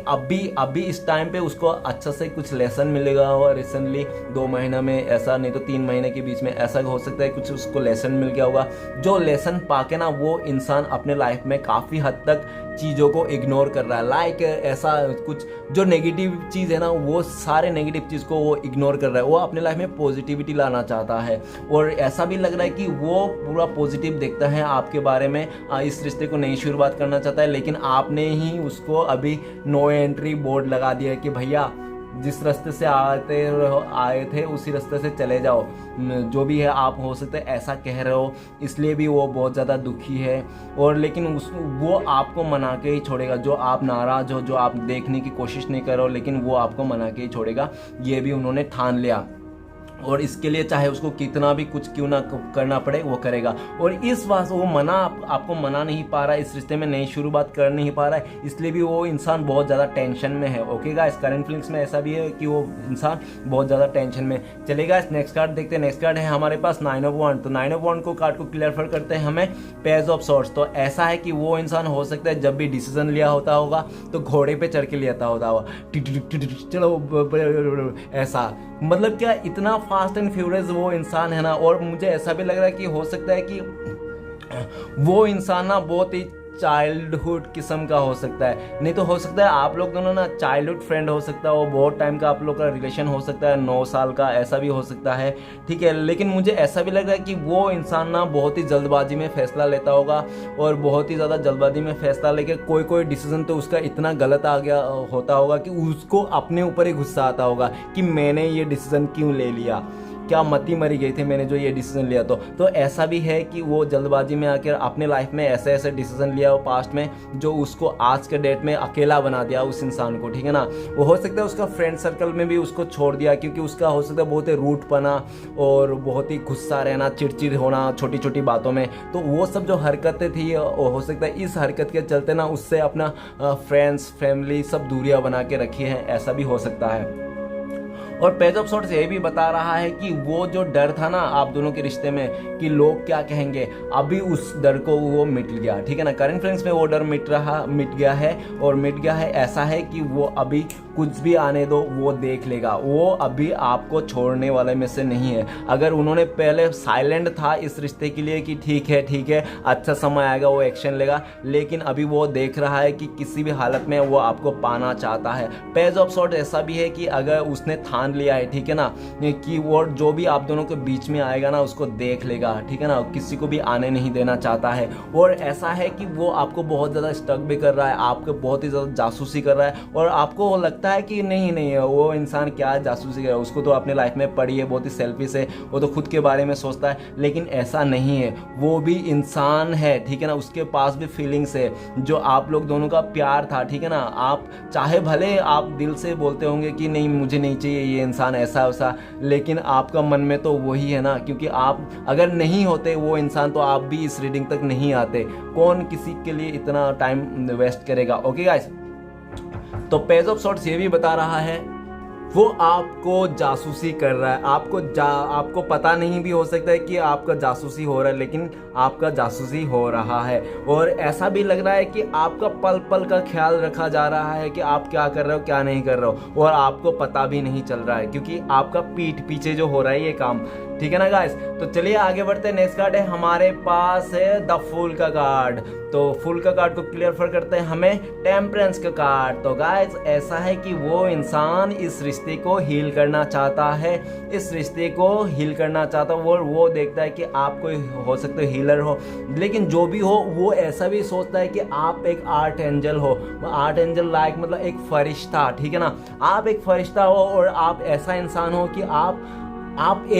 अभी इस टाइम पे उसको अच्छा से कुछ लेसन मिलेगा, और रिसेंटली 2 महीना में ऐसा, नहीं तो 3 महीने के बीच में ऐसा हो सकता है कुछ उसको लेसन मिल गया होगा, जो लेसन पाके ना वो इंसान अपने लाइफ में काफ़ी हद तक चीज़ों को इग्नोर कर रहा है। लाइक ऐसा कुछ जो नेगेटिव चीज़ है ना, वो सारे नेगेटिव चीज़ को वो इग्नोर कर रहा है, वो अपने लाइफ में पॉजिटिविटी लाना चाहता है, और ऐसा भी लग रहा है कि वो पूरा पॉजिटिव देखता है आपके बारे में, इस रिश्ते को नई शुरुआत करना चाहता है। लेकिन आपने ही उसको अभी नो एंट्री बोर्ड लगा दिया है कि भैया जिस रास्ते से आए थे उसी रास्ते से चले जाओ, जो भी है आप हो सकता है ऐसा कह रहे हो, इसलिए भी वो बहुत ज़्यादा दुखी है। और लेकिन वो आपको मना के ही छोड़ेगा, जो आप नाराज़ हो, जो आप देखने की कोशिश नहीं कर रहे हो, लेकिन वो आपको मना के ही छोड़ेगा, ये भी उन्होंने ठान लिया, और इसके लिए चाहे उसको कितना भी कुछ क्यों ना करना पड़े वो करेगा। और इस बात वो आपको मना नहीं पा रहा है, इस रिश्ते में नई शुरुआत कर नहीं पा रहा है, इसलिए भी वो इंसान बहुत ज़्यादा टेंशन में है। ओके गाइस, करंट फीलिंग्स में ऐसा भी है कि वो इंसान बहुत ज़्यादा टेंशन में। चलेगा इस नेक्स्ट कार्ड देखते हैं। नेक्स्ट कार्ड है हमारे पास 9 ऑफ वॉन्ड। तो 9 ऑफ वॉन्ड को कार्ड को क्लियर करते हैं हमें पेज ऑफ सॉर्ड्स। तो ऐसा है कि वो इंसान हो सकता है जब भी डिसीजन लिया होता होगा तो घोड़े पे चढ़ के लिया होगा, चलो ऐसा, मतलब क्या इतना फास्ट एंड फ्यूरियस वो इंसान है ना। और मुझे ऐसा भी लग रहा है कि हो सकता है कि वो इंसान ना बहुत ही चाइल्डहुड किस्म का हो सकता है, नहीं तो हो सकता है आप लोग दोनों ना चाइल्डहुड फ्रेंड हो सकता है, वो बहुत टाइम का आप लोग का रिलेशन हो सकता है, 9 साल का, ऐसा भी हो सकता है, ठीक है। लेकिन मुझे ऐसा भी लग रहा है कि वो इंसान ना बहुत ही जल्दबाजी में फैसला लेता होगा, और बहुत ही ज़्यादा जल्दबाजी में फैसला लेके कोई डिसीजन तो उसका इतना गलत आ गया होता होगा कि उसको अपने ऊपर ही गुस्सा आता होगा कि मैंने ये डिसीजन क्यों ले लिया, क्या मती मरी गई थी मैंने जो ये डिसीजन लिया। तो ऐसा भी है कि वो जल्दबाजी में आकर अपने लाइफ में ऐसे ऐसे डिसीजन लिया हो पास्ट में जो उसको आज के डेट में अकेला बना दिया उस इंसान को, ठीक है ना। वो हो सकता है उसका फ्रेंड सर्कल में भी उसको छोड़ दिया, क्योंकि उसका हो सकता है बहुत ही रूठपना और बहुत ही गुस्सा रहना, चिड़चिड़ होना छोटी छोटी बातों में। तो वो सब जो हरकतें थी, हो सकता है इस हरकत के चलते ना उससे अपना फ्रेंड्स फैमिली सब दूरियां बना के रखी हैं, ऐसा भी हो सकता है। और पेज ऑफ सॉर्ट्स ये भी बता रहा है कि वो जो डर था ना आप दोनों के रिश्ते में कि लोग क्या कहेंगे, अभी उस डर को वो मिट गया, ठीक है ना। करंट फ्रेंड्स में वो डर मिट गया है, और मिट गया है ऐसा है कि वो अभी कुछ भी आने दो वो देख लेगा, वो अभी आपको छोड़ने वाले में से नहीं है। अगर उन्होंने पहले साइलेंट था इस रिश्ते के लिए कि ठीक है अच्छा समय आएगा वो एक्शन लेगा, लेकिन अभी वो देख रहा है कि किसी भी हालत में वो आपको पाना चाहता है। पेज ऑफ सॉर्ट्स ऐसा भी है कि अगर उसने ठान लिया है, ठीक है ना, कि वो जो भी आप दोनों के बीच में आएगा ना उसको देख लेगा, ठीक है ना, किसी को भी आने नहीं देना चाहता है। और ऐसा है कि वो आपको बहुत ज़्यादा स्टक भी कर रहा है, आपको बहुत ही ज़्यादा जासूसी कर रहा है, और आपको लगता है कि नहीं वो इंसान क्या जासूसी कर रहा है, उसको तो अपने लाइफ में पड़ी है, बहुत ही सेल्फिश है, वो तो खुद के बारे में सोचता है। लेकिन ऐसा नहीं है, वो भी इंसान है, ठीक है ना, उसके पास भी फीलिंग्स है। जो आप लोग दोनों का प्यार था, ठीक है ना, आप चाहे भले आप दिल से बोलते होंगे कि नहीं मुझे नहीं चाहिए ये इंसान ऐसा वैसा, लेकिन आपका मन में तो वही है ना, क्योंकि आप अगर नहीं होते वो इंसान तो आप भी इस रीडिंग तक नहीं आते। कौन किसी के लिए इतना टाइम वेस्ट करेगा। ओके गाइस, तो पेज ऑफ सॉर्ट्स ये भी बता रहा है वो आपको जासूसी कर रहा है, आपको पता नहीं भी हो सकता है कि आपका जासूसी हो रहा है, लेकिन आपका जासूसी हो रहा है। और ऐसा भी लग रहा है कि आपका पल पल का ख्याल रखा जा रहा है कि आप क्या कर रहे हो क्या नहीं कर रहे हो, और आपको पता भी नहीं चल रहा है, क्योंकि आपका पीठ पीछे जो हो रहा है ये काम, ठीक है ना गाइस। तो चलिए आगे बढ़ते हैं। नेक्स्ट कार्ड है हमारे पास है द फूल का कार्ड। तो फूल का कार्ड को क्लियर करते हैं हमें टेम्परेंस का कार्ड। तो गाइस ऐसा है कि वो इंसान इस रिश्ते को हील करना चाहता है, इस रिश्ते को हील करना चाहता है। वो देखता है कि आप कोई हो सकते हो हीलर हो, लेकिन जो भी हो वो ऐसा भी सोचता है कि आप एक आर्ट एंजल हो। आर्ट एंजल लाइक मतलब एक फरिश्ता, ठीक है ना, आप एक फरिश्ता हो, और आप ऐसा इंसान हो कि आप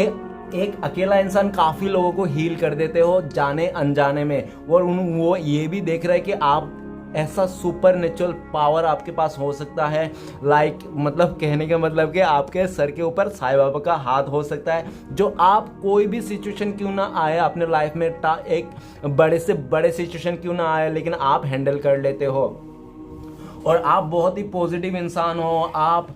एक अकेला इंसान काफ़ी लोगों को हील कर देते हो जाने अनजाने में। और वो ये भी देख रहा है कि आप ऐसा सुपर नेचुरल पावर आपके पास हो सकता है, लाइक मतलब कहने का मतलब कि आपके सर के ऊपर साईं बाबा का हाथ हो सकता है, जो आप कोई भी सिचुएशन क्यों ना आए अपने लाइफ में, एक बड़े से बड़े सिचुएशन क्यों ना आए, लेकिन आप हैंडल कर लेते हो। और आप बहुत ही पॉजिटिव इंसान हो, आप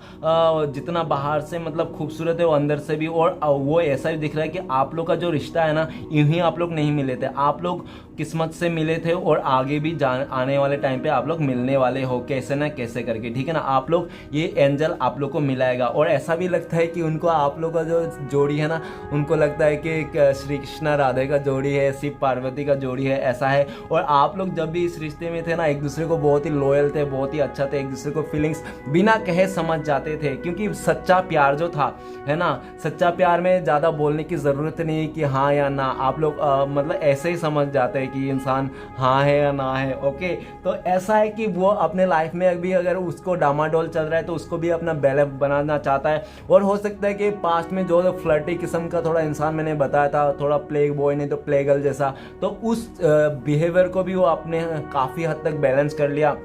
जितना बाहर से मतलब खूबसूरत है वो अंदर से भी। और वो ऐसा भी दिख रहा है कि आप लोग का जो रिश्ता है ना, यूं ही आप लोग नहीं मिले थे, आप लोग किस्मत से मिले थे, और आगे भी आने वाले टाइम पे आप लोग मिलने वाले हो कैसे ना कैसे करके, ठीक है ना। आप लोग ये एंजल आप लोग को मिलाएगा। और ऐसा भी लगता है कि उनको आप लोग का जो जोड़ी है ना, उनको लगता है कि श्री कृष्णा राधे का जोड़ी है, शिव पार्वती का जोड़ी है, ऐसा है। और आप लोग जब भी इस रिश्ते में थे ना, एक दूसरे को बहुत ही लॉयल थे, बहुत ही अच्छा थे, एक दूसरे को फीलिंग्स बिना कहे समझ जाते थे, क्योंकि सच्चा प्यार जो था है ना, सच्चा प्यार में ज़्यादा बोलने की ज़रूरत नहीं है कि हाँ या ना, आप लोग मतलब ऐसे ही समझ जाते हैं कि इंसान हाँ है या ना है। ओके, तो ऐसा है कि वो अपने लाइफ में अभी अगर उसको डामाडोल चल रहा है तो उसको भी अपना बैलेंस बनाना चाहता है। और हो सकता है कि पास्ट में जो फ्लर्टी किस्म का थोड़ा इंसान मैंने बताया था, थोड़ा प्लेग बॉय नहीं तो प्ले गर्ल जैसा, तो उस बिहेवियर को भी वो अपने काफ़ी हद तक बैलेंस कर लिया।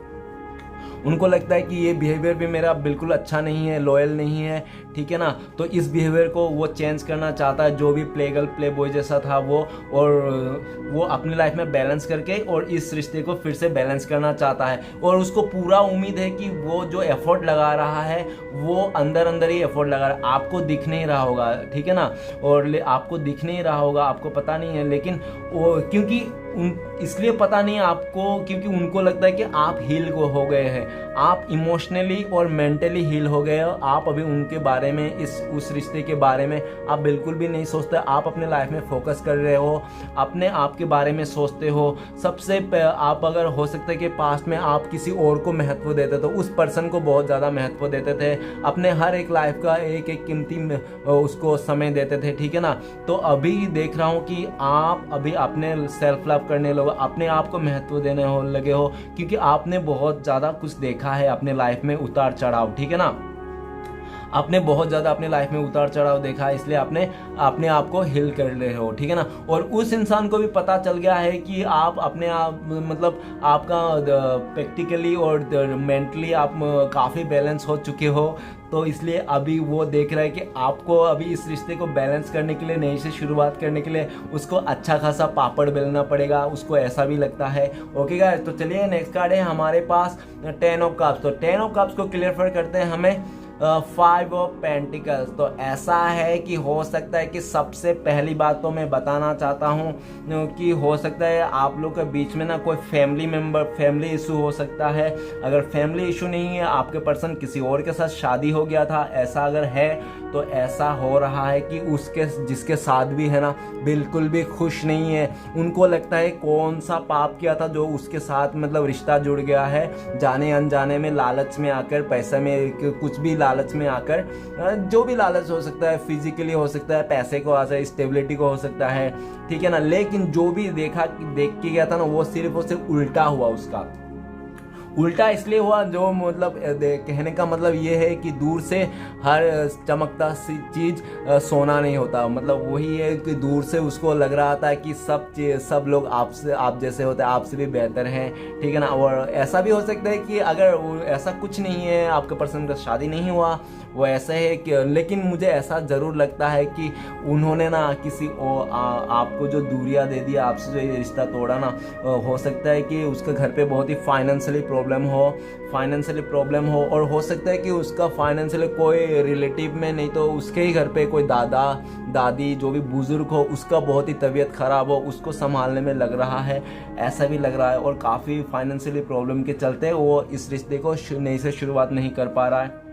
उनको लगता है कि ये बिहेवियर भी मेरा बिल्कुल अच्छा नहीं है, लॉयल नहीं है, ठीक है ना। तो इस बिहेवियर को वो चेंज करना चाहता है, जो भी प्ले गर्ल प्ले बॉय जैसा था वो, और वो अपनी लाइफ में बैलेंस करके और इस रिश्ते को फिर से बैलेंस करना चाहता है। और उसको पूरा उम्मीद है कि वो जो एफर्ट लगा रहा है वो अंदर अंदर ही एफर्ट लगा रहा है, आपको दिख नहीं रहा होगा, ठीक है ना, और आपको दिख नहीं रहा होगा, आपको पता नहीं है, लेकिन वो क्योंकि इसलिए पता नहीं आपको, क्योंकि उनको लगता है कि आप हील हो गए हैं, आप इमोशनली और मेंटली हील हो गए हो। आप अभी उनके बारे में, उस रिश्ते के बारे में आप बिल्कुल भी नहीं सोचते। आप अपने लाइफ में फोकस कर रहे हो, अपने आप के बारे में सोचते हो। आप अगर हो सकता है कि पास्ट में आप किसी और को महत्व देते तो उस पर्सन को बहुत ज़्यादा महत्व देते थे, अपने हर एक लाइफ का एक एक कीमती उसको समय देते थे, ठीक है ना। तो अभी देख रहा हूँ कि आप अभी अपने सेल्फ लव करने लगे, अपने आप को महत्व देने लगे हो, क्योंकि आपने बहुत ज़्यादा कुछ देखा है अपने लाइफ में, उतार चढ़ाव, ठीक है ना। आपने बहुत ज़्यादा अपने लाइफ में उतार चढ़ाव देखा है, इसलिए आपने अपने आप को हील कर रहे हो, ठीक है ना। और उस इंसान को भी पता चल गया है कि आप अपने आप, मतलब आपका प्रैक्टिकली और मेंटली आप काफ़ी बैलेंस हो चुके हो। तो इसलिए अभी वो देख रहा है कि आपको अभी इस रिश्ते को बैलेंस करने के लिए, नई से शुरुआत करने के लिए उसको अच्छा खासा पापड़ बेलना पड़ेगा, उसको ऐसा भी लगता है। ओके गाइस, तो चलिए नेक्स्ट कार्ड है हमारे पास 10 ऑफ कप्स। तो 10 ऑफ कप्स को क्लियर करते हैं हमें 5 ऑफ पेंटिकल्स। तो ऐसा है कि हो सकता है कि सबसे पहली बात तो मैं बताना चाहता हूँ कि हो सकता है आप लोग के बीच में ना कोई फैमिली इशू हो सकता है। अगर फैमिली इशू नहीं है, आपके पर्सन किसी और के साथ शादी हो गया था, ऐसा अगर है तो ऐसा हो रहा है कि जिसके साथ भी है ना बिल्कुल भी खुश नहीं है। उनको लगता है कौन सा पाप किया था जो उसके साथ मतलब रिश्ता जुड़ गया है, जाने अनजाने में, लालच में आकर, पैसे में, कुछ भी लालच में आकर, जो भी लालच हो सकता है, फिजिकली हो सकता है, पैसे को, स्टेबिलिटी को हो सकता है, ठीक है ना। लेकिन जो भी देख के गया था ना, वो सिर्फ और सिर्फ उल्टा हुआ। उसका उल्टा इसलिए हुआ, जो मतलब कहने का मतलब ये है कि दूर से हर चमकता सी चीज सोना नहीं होता। मतलब वही है कि दूर से उसको लग रहा था कि सब लोग आप जैसे होते हैं, आपसे भी बेहतर हैं, ठीक है ना। और ऐसा भी हो सकता है कि अगर ऐसा कुछ नहीं है, आपके पर्सन का शादी नहीं हुआ, वो ऐसा है कि, लेकिन मुझे ऐसा ज़रूर लगता है कि उन्होंने ना किसी आपको जो दूरियां दे दिया, आपसे जो ये रिश्ता तोड़ा ना, हो सकता है कि उसके घर पे बहुत ही फाइनेंशियली प्रॉब्लम हो, और हो सकता है कि उसका फाइनेंशियली कोई रिलेटिव में, नहीं तो उसके ही घर पे कोई दादा दादी जो भी बुजुर्ग हो, उसका बहुत ही तबीयत खराब हो, उसको संभालने में लग रहा है, ऐसा भी लग रहा है। और काफ़ी फाइनेंशियली प्रॉब्लम के चलते वो इस रिश्ते को नई से शुरुआत नहीं कर पा रहा है।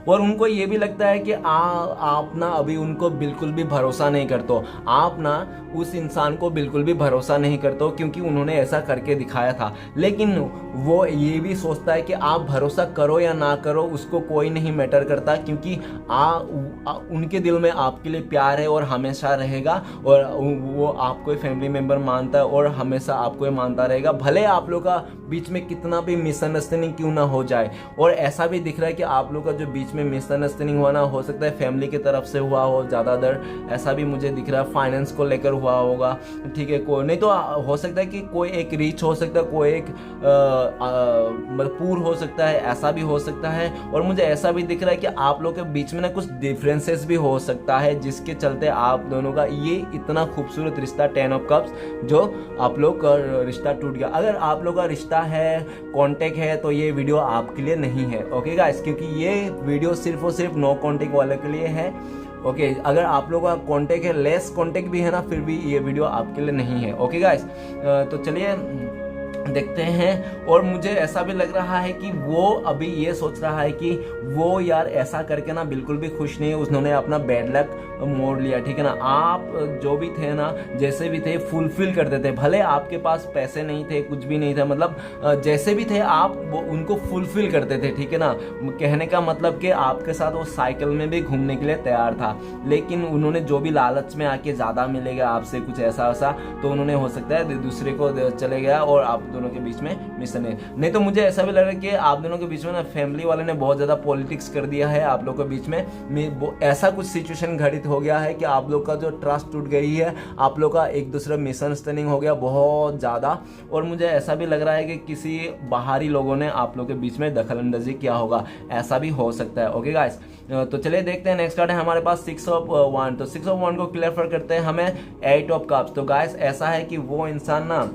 और उनको ये भी लगता है कि आप ना अभी उनको बिल्कुल भी भरोसा नहीं करते हो, आप ना उस इंसान को बिल्कुल भी भरोसा नहीं करते हो, क्योंकि उन्होंने ऐसा करके दिखाया था। लेकिन वो ये भी सोचता है कि आप भरोसा करो या ना करो, उसको कोई नहीं मैटर करता, क्योंकि उनके दिल में आपके लिए प्यार है और हमेशा रहेगा। और वो आपको फैमिली मेम्बर मानता है और हमेशा आपको मानता रहेगा, भले आप लोग का बीच में कितना भी मिसअंडरस्टैंडिंग क्यों ना हो जाए। और ऐसा भी दिख रहा है कि आप लोग का जो बीच में मिसअंडरस्टैंडिंग हुआ ना, हो सकता है फैमिली की तरफ से हुआ हो ज़्यादातर, ऐसा भी मुझे दिख रहा है। फाइनेंस को लेकर हुआ होगा, ठीक है। कोई नहीं तो हो सकता है कि कोई एक रिच हो सकता है, कोई एक पुअर हो सकता है, ऐसा भी हो सकता है। और मुझे ऐसा भी दिख रहा है कि आप लोग के बीच में ना कुछ डिफरेंसेस भी हो सकता है, जिसके चलते आप दोनों का ये इतना खूबसूरत रिश्ता 10 ऑफ कप्स, जो आप लोग का रिश्ता टूट गया। अगर आप लोग का रिश्ता है, कांटेक्ट है, तो ये वीडियो आपके लिए नहीं है, ओके गाइस, क्योंकि ये वीडियो सिर्फ और सिर्फ नो कांटेक्ट वाले के लिए है। ओके, अगर आप लोगों का कांटेक्ट है, लेस कांटेक्ट भी है ना, फिर भी ये वीडियो आपके लिए नहीं है, ओके गाइस। तो चलिए देखते हैं। और मुझे ऐसा भी लग रहा है कि वो अभी ये सोच रहा है कि वो यार ऐसा करके ना बिल्कुल भी खुश नहीं है, उन्होंने अपना बैड लक मोड़ लिया, ठीक है ना। आप जो भी थे ना, जैसे भी थे, फुलफिल करते थे, भले आपके पास पैसे नहीं थे, कुछ भी नहीं था, मतलब जैसे भी थे आप उनको फुलफिल करते थे, ठीक है ना। कहने का मतलब कि आपके साथ वो साइकिल में भी घूमने के लिए तैयार था, लेकिन उन्होंने जो भी लालच में आके ज़्यादा मिलेगा आपसे, कुछ ऐसा वैसा, तो उन्होंने हो सकता है दूसरे को चले गया और आप दोनों के बीच में मिशन है। नहीं तो मुझे ऐसा भी लग रहा है कि आप दोनों के बीच में ना फैमिली वाले ने बहुत ज़्यादा पॉलिटिक्स कर दिया है आप लोगों के बीच में। ऐसा कुछ सिचुएशन घटित हो गया है कि आप लोग का जो ट्रस्ट टूट गई है, आप लोग का एक दूसरे मिसअंडरस्टैंडिंग हो गया बहुत ज़्यादा। और मुझे ऐसा भी लग रहा है कि किसी बाहरी लोगों ने आप लोग के बीच में दखल अंदाजी किया होगा, ऐसा भी हो सकता है, ओके गाइस। तो चलिए देखते हैं। नेक्स्ट कार्ड है हमारे पास 6 ऑफ वन। तो 6 ऑफ वन को क्लियर करते हैं हमें 8 ऑफ कप्स। तो गाइस ऐसा है कि वो इंसान ना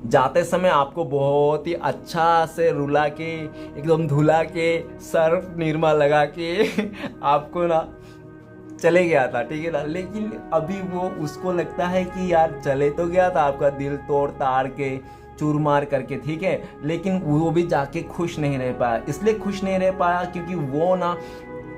जाते समय आपको बहुत ही अच्छा से रुला के, एकदम धुला के, सर्फ निरमा लगा के आपको ना चले गया था, ठीक है ना। लेकिन अभी वो उसको लगता है कि यार चले तो गया था, आपका दिल तोड़ ताड़ के चूर मार करके, ठीक है, लेकिन वो भी जाके खुश नहीं रह पाया। इसलिए खुश नहीं रह पाया क्योंकि वो ना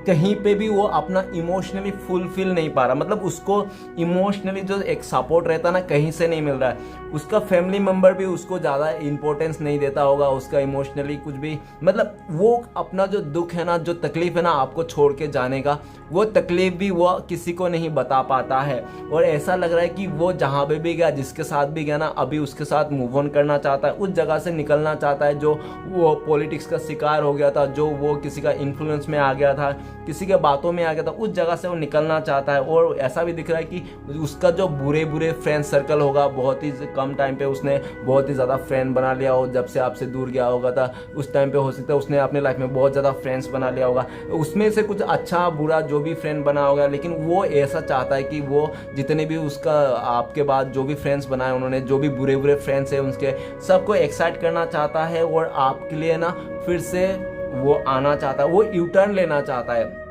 कहीं पे भी वो अपना इमोशनली फुलफिल नहीं पा रहा। मतलब उसको इमोशनली जो एक सपोर्ट रहता ना, कहीं से नहीं मिल रहा है। उसका फैमिली मेम्बर भी उसको ज़्यादा इंपॉर्टेंस नहीं देता होगा, उसका इमोशनली कुछ भी, मतलब वो अपना जो दुख है ना, जो तकलीफ है ना आपको छोड़ के जाने का, वो तकलीफ भी वो किसी को नहीं बता पाता है। और ऐसा लग रहा है कि वो जहाँ पे भी गया, जिसके साथ भी गया ना, अभी उसके साथ मूव ऑन करना चाहता है, उस जगह से निकलना चाहता है जो वो पॉलिटिक्स का शिकार हो गया था, जो वो किसी का इन्फ्लुएंस में आ गया था, किसी के बातों में आ गया था, उस जगह से वो निकलना चाहता है। और ऐसा भी दिख रहा है कि उसका जो बुरे बुरे फ्रेंड सर्कल होगा, बहुत ही कम टाइम पे उसने बहुत ही ज़्यादा फ्रेंड बना लिया हो। जब से आपसे दूर गया होगा था उस टाइम पे हो सकता है उसने अपने लाइफ में बहुत ज़्यादा फ्रेंड्स बना लिया होगा, उसमें से कुछ अच्छा बुरा जो भी फ्रेंड बना होगा। लेकिन वो ऐसा चाहता है कि वो जितने भी उसका आपके बाद जो भी फ्रेंड्स बनाए उन्होंने, जो भी बुरे बुरे फ्रेंड्स हैं उसके, सबको एक्साइट करना चाहता है और आपके लिए ना फिर से वो आना चाहता है, वो यू टर्न लेना चाहता है।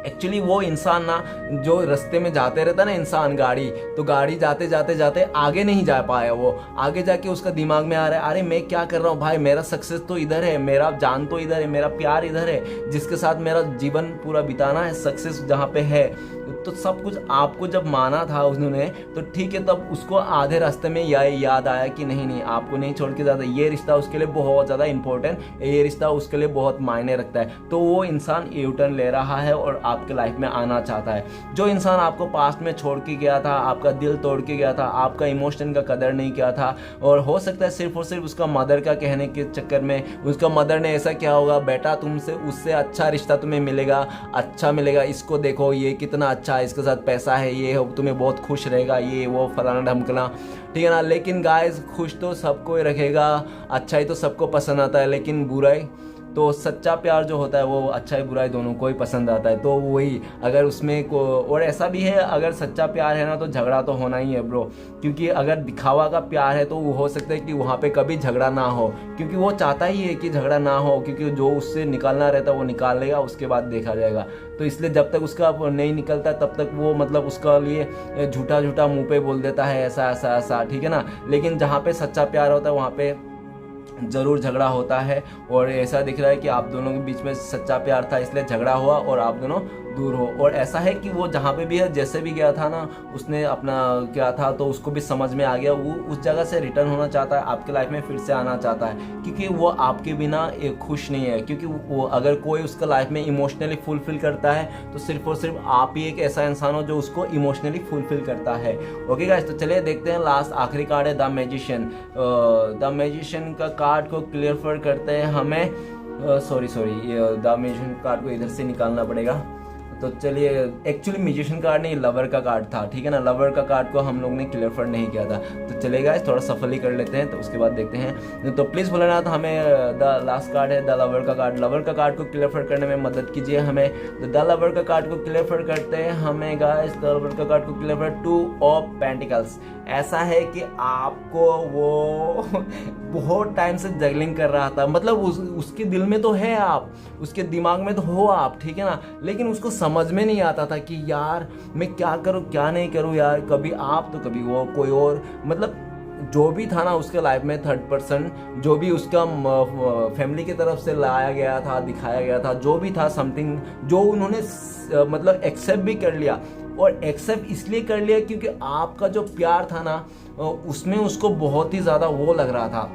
एक्चुअली वो इंसान ना, जो रास्ते में जाते रहता ना इंसान गाड़ी, तो गाड़ी जाते जाते जाते आगे नहीं जा पाया। वो आगे जाके उसका दिमाग में आ रहा है, अरे मैं क्या कर रहा हूँ भाई, मेरा सक्सेस तो इधर है, मेरा जान तो इधर है, मेरा प्यार इधर है, जिसके साथ मेरा जीवन पूरा बिताना है, सक्सेस जहाँ पे है। तो सब कुछ आपको जब माना था उन्होंने, तो ठीक है, तब उसको आधे रास्ते में याद आया कि नहीं नहीं, आपको नहीं छोड़ के जाता, ये रिश्ता उसके लिए बहुत ज़्यादा इंपॉर्टेंट, ये रिश्ता उसके लिए बहुत मायने रखता है। तो वो इंसान यू टर्न ले रहा है और आपके लाइफ में आना चाहता है। जो इंसान आपको पास्ट में छोड़ के गया था, आपका दिल तोड़ के गया था, आपका इमोशन का कदर नहीं किया था, और हो सकता है सिर्फ और सिर्फ उसका मदर का कहने के चक्कर में उसका मदर ने ऐसा किया होगा, बेटा तुमसे उससे अच्छा रिश्ता तुम्हें मिलेगा, अच्छा मिलेगा, इसको देखो ये कितना अच्छा है, इसके साथ पैसा है, ये हो, तुम्हें बहुत खुश रहेगा, ये वो फलाना ढमकना, ठीक है ना। लेकिन गाइस, खुश तो सबको ही रखेगा, अच्छाई तो सबको पसंद आता है, लेकिन बुराई तो सच्चा प्यार जो होता है वो अच्छाई बुराई दोनों को ही पसंद आता है। तो वही अगर उसमें को, और ऐसा भी है, अगर सच्चा प्यार है ना तो झगड़ा तो होना ही है ब्रो, क्योंकि अगर दिखावा का प्यार है तो वो हो सकता है कि वहाँ पे कभी झगड़ा ना हो, क्योंकि वो चाहता ही है कि झगड़ा ना हो, क्योंकि जो उससे निकालना रहता है वो निकाल लेगा, उसके बाद देखा जाएगा। तो इसलिए जब तक उसका नहीं निकलता तब तक वो मतलब उसका लिए झूठा झूठा मुँह पे बोल देता है ऐसा ऐसा ऐसा, ठीक है ना। लेकिन जहाँ पे सच्चा प्यार होता है वहाँ पे जरूर झगड़ा होता है, और ऐसा दिख रहा है कि आप दोनों के बीच में सच्चा प्यार था, इसलिए झगड़ा हुआ और आप दोनों दूर हो। और ऐसा है कि वो जहाँ पे भी है, जैसे भी गया था ना, उसने अपना क्या था तो उसको भी समझ में आ गया, वो उस जगह से रिटर्न होना चाहता है, आपके लाइफ में फिर से आना चाहता है, क्योंकि वो आपके बिना एक खुश नहीं है। क्योंकि वो अगर कोई उसका लाइफ में इमोशनली फुलफिल करता है तो सिर्फ और सिर्फ आप ही एक ऐसा इंसान हो जो उसको इमोशनली फुलफिल करता है। ओके गाइस, तो चलिए देखते हैं लास्ट आखिरी कार्ड है द मैजिशियन। द मैजिशियन का कार्ड को क्लियर करते हैं हमें, सॉरी द मैजिशियन कार्ड को इधर से निकालना पड़ेगा। तो चलिए, एक्चुअली म्यूजिशियन कार्ड नहीं, लवर का कार्ड था, ठीक है ना। लवर का कार्ड को हम लोग ने क्लियर नहीं किया था, तो चलेगा थोड़ा सफल ही कर लेते हैं, तो उसके बाद देखते हैं। तो प्लीज़ भूलना था, हमें द लास्ट कार्ड है द लवर का कार्ड, लवर का कार्ड को क्लियर करने में मदद कीजिए हमें। तो द लवर का कार्ड को क्लियर करते हैं हमें गाइस, द लवर का कार्ड को क्लियर, 2 ऑफ पेंटिकल्स। ऐसा है कि आपको वो बहुत टाइम से जगलिंग कर रहा था, मतलब उसके दिल में तो है आप, उसके दिमाग में तो हो आप, ठीक है ना, लेकिन उसको समझ में नहीं आता था कि यार मैं क्या करूं क्या नहीं करूं यार, कभी आप तो कभी वो कोई और, मतलब जो भी था ना उसके लाइफ में, थर्ड पर्सन जो भी उसका फैमिली की तरफ से लाया गया था, दिखाया गया था, जो भी था समथिंग, जो उन्होंने मतलब एक्सेप्ट भी कर लिया। और एक्सेप्ट इसलिए कर लिया क्योंकि आपका जो प्यार था ना उसमें उसको बहुत ही ज़्यादा वो लग रहा था,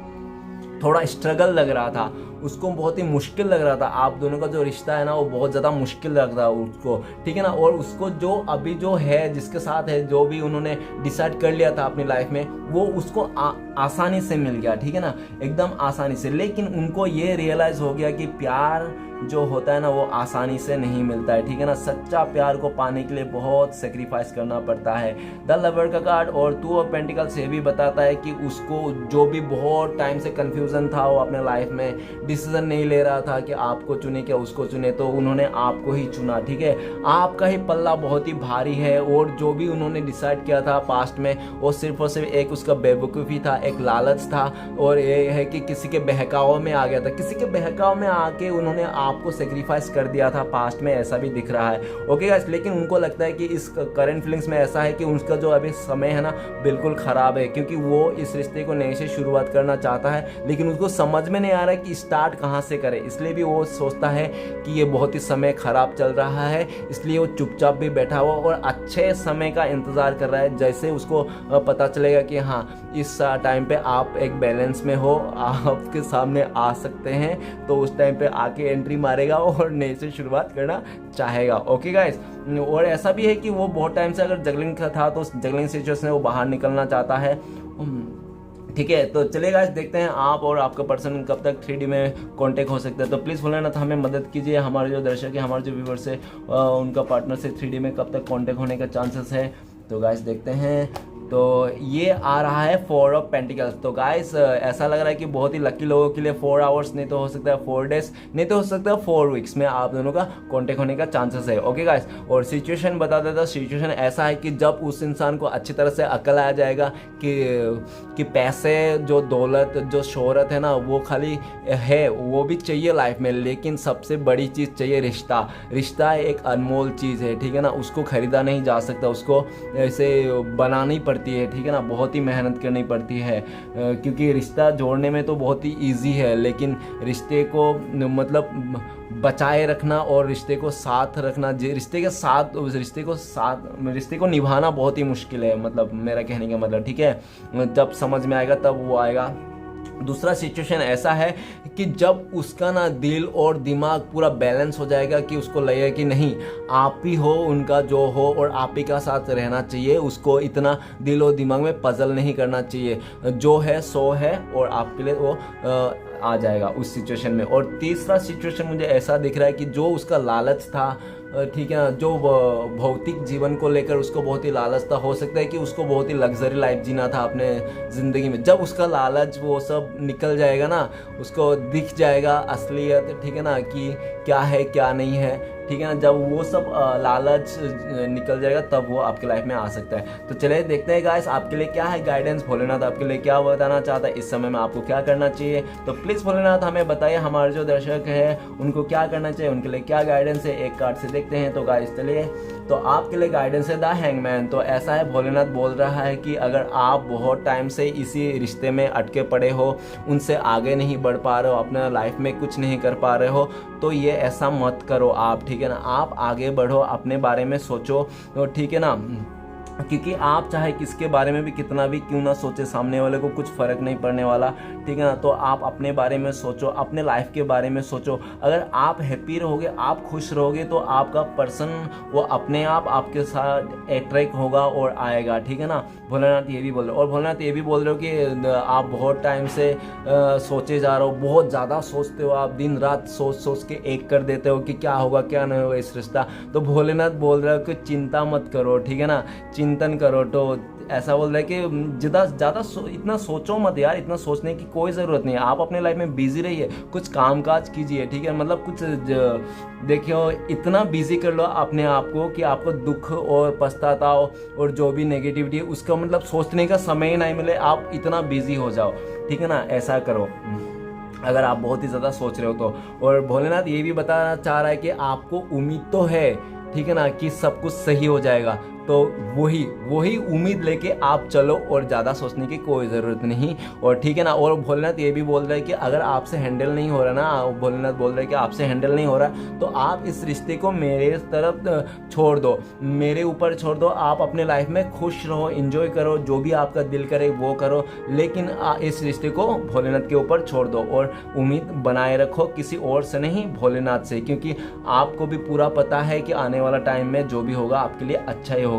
थोड़ा स्ट्रगल लग रहा था उसको, बहुत ही मुश्किल लग रहा था। आप दोनों का जो रिश्ता है ना वो बहुत ज़्यादा मुश्किल लग रहा है उसको, ठीक है ना। और उसको जो अभी जो है, जिसके साथ है, जो भी उन्होंने डिसाइड कर लिया था अपनी लाइफ में, वो उसको आसानी से मिल गया, ठीक है ना, एकदम आसानी से। लेकिन उनको ये रियलाइज़ हो गया कि प्यार जो होता है ना वो आसानी से नहीं मिलता है, ठीक है ना। सच्चा प्यार को पाने के लिए बहुत सेक्रीफाइस करना पड़ता है। द लवर का कार्ड और 2 ऑफ पेंटिकल्स ये भी बताता है कि उसको जो भी बहुत टाइम से कंफ्यूजन था, वो अपने लाइफ में डिसीजन नहीं ले रहा था कि आपको चुने क्या उसको चुने, तो उन्होंने आपको ही चुना, ठीक है। आपका ही पल्ला बहुत ही भारी है, और जो भी उन्होंने डिसाइड किया था पास्ट में वो सिर्फ और सिर्फ एक उसका बेवकूफ़ी था, एक लालच था, और ये है कि किसी के बहकाव में आ गया था, किसी के बहकाव में आके उन्होंने आपको सेक्रीफाइस कर दिया था पास्ट में, ऐसा भी दिख रहा है। ओके गाइस, लेकिन उनको लगता है कि इस करंट फीलिंग्स में ऐसा है कि उनका जो अभी समय है ना बिल्कुल ख़राब है, क्योंकि वो इस रिश्ते को नए से शुरुआत करना चाहता है, लेकिन उसको समझ में नहीं आ रहा है कि स्टार्ट कहाँ से करे। इसलिए भी वो सोचता है कि ये बहुत ही समय ख़राब चल रहा है, इसलिए वो चुपचाप भी बैठा हुआ और अच्छे समय का इंतज़ार कर रहा है। जैसे उसको पता चलेगा कि हाँ इस टाइम पे आप एक बैलेंस में हो, आपके सामने आ सकते हैं, तो उस टाइम पे आके एंट्री मारेगा और नए से शुरुआत करना चाहेगा। ओके गाइस, और ऐसा भी है कि वो बहुत टाइम से अगर जगलिंग का था तो उस जगलिंग सिचुएशन से वो बाहर निकलना चाहता है। ठीक है, तो चलिए गाइस देखते हैं आप और आपका पर्सन कब तक 3D में कांटेक्ट हो सकता है। तो प्लीज़ बोले ना, तो हमें मदद कीजिए, हमारे जो दर्शक है, हमारे जो व्यूवर्स है, उनका पार्टनर से 3D में कब तक कांटेक्ट होने का चांसेस है। तो गाइस देखते हैं, तो ये आ रहा है 4 ऑफ पेंटिकल्स। तो गाइस ऐसा लग रहा है कि बहुत ही लकी लोगों के लिए 4 आवर्स नहीं तो हो सकता है 4 डेज, नहीं तो हो सकता है 4 वीक्स में आप दोनों का कांटेक्ट होने का चांसेस है। ओके गाइस, और सिचुएशन बता देता, सिचुएशन ऐसा है कि जब उस इंसान को अच्छी तरह से अकल आ जाएगा कि पैसे, जो दौलत, जो शोहरत है ना, वो खाली है, वो भी चाहिए लाइफ में, लेकिन सबसे बड़ी चीज़ चाहिए रिश्ता। रिश्ता एक अनमोल चीज़ है, ठीक है ना, उसको खरीदा नहीं जा सकता, उसको ऐसे बनानी पड़ती है, ठीक है ना, बहुत ही मेहनत करनी पड़ती है, क्योंकि रिश्ता जोड़ने में तो बहुत ही इजी है, लेकिन रिश्ते को मतलब बचाए रखना और रिश्ते को साथ रखना, रिश्ते को निभाना बहुत ही मुश्किल है, मतलब मेरा कहने का मतलब, ठीक है, जब समझ में आएगा तब वो आएगा। दूसरा सिचुएशन ऐसा है कि जब उसका ना दिल और दिमाग पूरा बैलेंस हो जाएगा, कि उसको लगेगा कि नहीं आप ही हो उनका जो हो और आप ही का साथ रहना चाहिए, उसको इतना दिल और दिमाग में पजल नहीं करना चाहिए, जो है सो है, और आपके लिए वो आ जाएगा उस सिचुएशन में। और तीसरा सिचुएशन मुझे ऐसा दिख रहा है कि जो उसका लालच था, ठीक है ना, जो भौतिक जीवन को लेकर उसको बहुत ही लालच था, हो सकता है कि उसको बहुत ही लग्जरी लाइफ जीना था अपने ज़िंदगी में, जब उसका लालच वो सब निकल जाएगा ना, उसको दिख जाएगा असलियत, ठीक है ना, कि क्या है क्या नहीं है, ठीक है ना, जब वो सब लालच निकल जाएगा तब वो आपके लाइफ में आ सकता है। तो चलिए देखते हैं गाइस आपके लिए क्या है गाइडेंस, भोलेनाथ आपके लिए क्या बताना चाहता है, इस समय में आपको क्या करना चाहिए। तो प्लीज़ भोलेनाथ हमें बताइए, हमारे जो दर्शक हैं उनको क्या करना चाहिए, उनके लिए क्या गाइडेंस है, एक कार्ड से देखते हैं। तो गाइस चलिए, तो आपके लिए गाइडेंस है द हैंगमैन। तो ऐसा है, भोलेनाथ बोल रहा है कि अगर आप बहुत टाइम से इसी रिश्ते में अटके पड़े हो, उनसे आगे नहीं बढ़ पा रहे हो, अपने लाइफ में कुछ नहीं कर पा रहे हो, तो ये ऐसा मत करो आप, ठीक है ना, आप आगे बढ़ो, अपने बारे में सोचो, तो ठीक है ना, क्योंकि आप चाहे किसके बारे में भी कितना भी क्यों ना सोचे, सामने वाले को कुछ फ़र्क नहीं पड़ने वाला, ठीक है ना। तो आप अपने बारे में सोचो, अपने लाइफ के बारे में सोचो। अगर आप हैप्पी रहोगे, आप खुश रहोगे, तो आपका पर्सन वो अपने आप आपके साथ अट्रैक्ट होगा और आएगा, ठीक है ना। भोलेनाथ ये भी बोल रहे हो, और भोलेनाथ ये भी बोल रहे हो कि आप बहुत टाइम से सोचे जा रहे हो, बहुत ज़्यादा सोचते हो, आप दिन रात सोच सोच के एक कर देते हो कि क्या होगा क्या नहीं होगा इस रिश्ता। तो भोलेनाथ बोल रहे हो कि चिंता मत करो, ठीक है ना, चिंतन करो। तो ऐसा बोल रहा है कि ज़्यादा इतना सोचो मत यार, इतना सोचने की कोई ज़रूरत नहीं है, आप अपने लाइफ में बिजी रहिए, कुछ काम काज कीजिए, ठीक है, मतलब कुछ देखियो, इतना बिजी कर लो अपने आप को कि आपको दुख और पछतावा और जो भी नेगेटिविटी है उसका मतलब सोचने का समय ही नहीं मिले, आप इतना बिजी हो जाओ, ठीक है ना, ऐसा करो अगर आप बहुत ही ज़्यादा सोच रहे हो तो। और भोलेनाथ ये भी बताना चाह रहा है कि आपको उम्मीद तो है, ठीक है ना, कि सब कुछ सही हो जाएगा, तो वही उम्मीद लेके आप चलो और ज़्यादा सोचने की कोई ज़रूरत नहीं, और ठीक है ना। और भोलेनाथ ये भी बोल रहे हैं कि अगर आपसे हैंडल नहीं हो रहा ना, भोलेनाथ बोल रहे हैं कि आपसे हैंडल नहीं हो रहा, तो आप इस रिश्ते को मेरे तरफ छोड़ दो, मेरे ऊपर छोड़ दो, आप अपने लाइफ में खुश रहो, एंजॉय करो, जो भी आपका दिल करे वो करो, लेकिन इस रिश्ते को भोलेनाथ के ऊपर छोड़ दो और उम्मीद बनाए रखो किसी और से नहीं, भोलेनाथ से, क्योंकि आपको भी पूरा पता है कि आने वाला टाइम में जो भी होगा आपके लिए अच्छा ही होगा,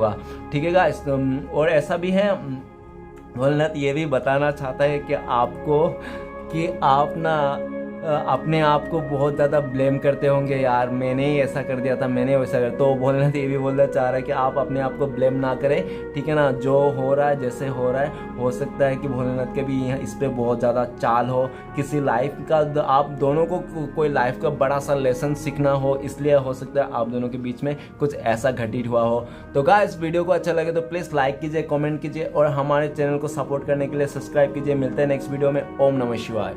ठीक है गाइस। और ऐसा भी है, भोलेनाथ ये भी बताना चाहता है कि आपको कि आप ना अपने आप को बहुत ज़्यादा ब्लेम करते होंगे, यार मैंने ही ऐसा कर दिया था, मैंने वैसा कर, तो भोलेनाथ ये भी बोलना चाह रहा है कि आप अपने आप को ब्लेम ना करें, ठीक है ना, जो हो रहा है जैसे हो रहा है, हो सकता है कि भोलेनाथ के भी इस पर बहुत ज़्यादा चाल हो, किसी लाइफ का आप दोनों को कोई लाइफ का बड़ा सा लेसन सीखना हो, इसलिए हो सकता है आप दोनों के बीच में कुछ ऐसा घटित हुआ हो। तो गाइस वीडियो को अच्छा लगे तो प्लीज़ लाइक कीजिए, कमेंट कीजिए और हमारे चैनल को सपोर्ट करने के लिए सब्सक्राइब कीजिए। मिलते हैं नेक्स्ट वीडियो में। ओम नमः शिवाय।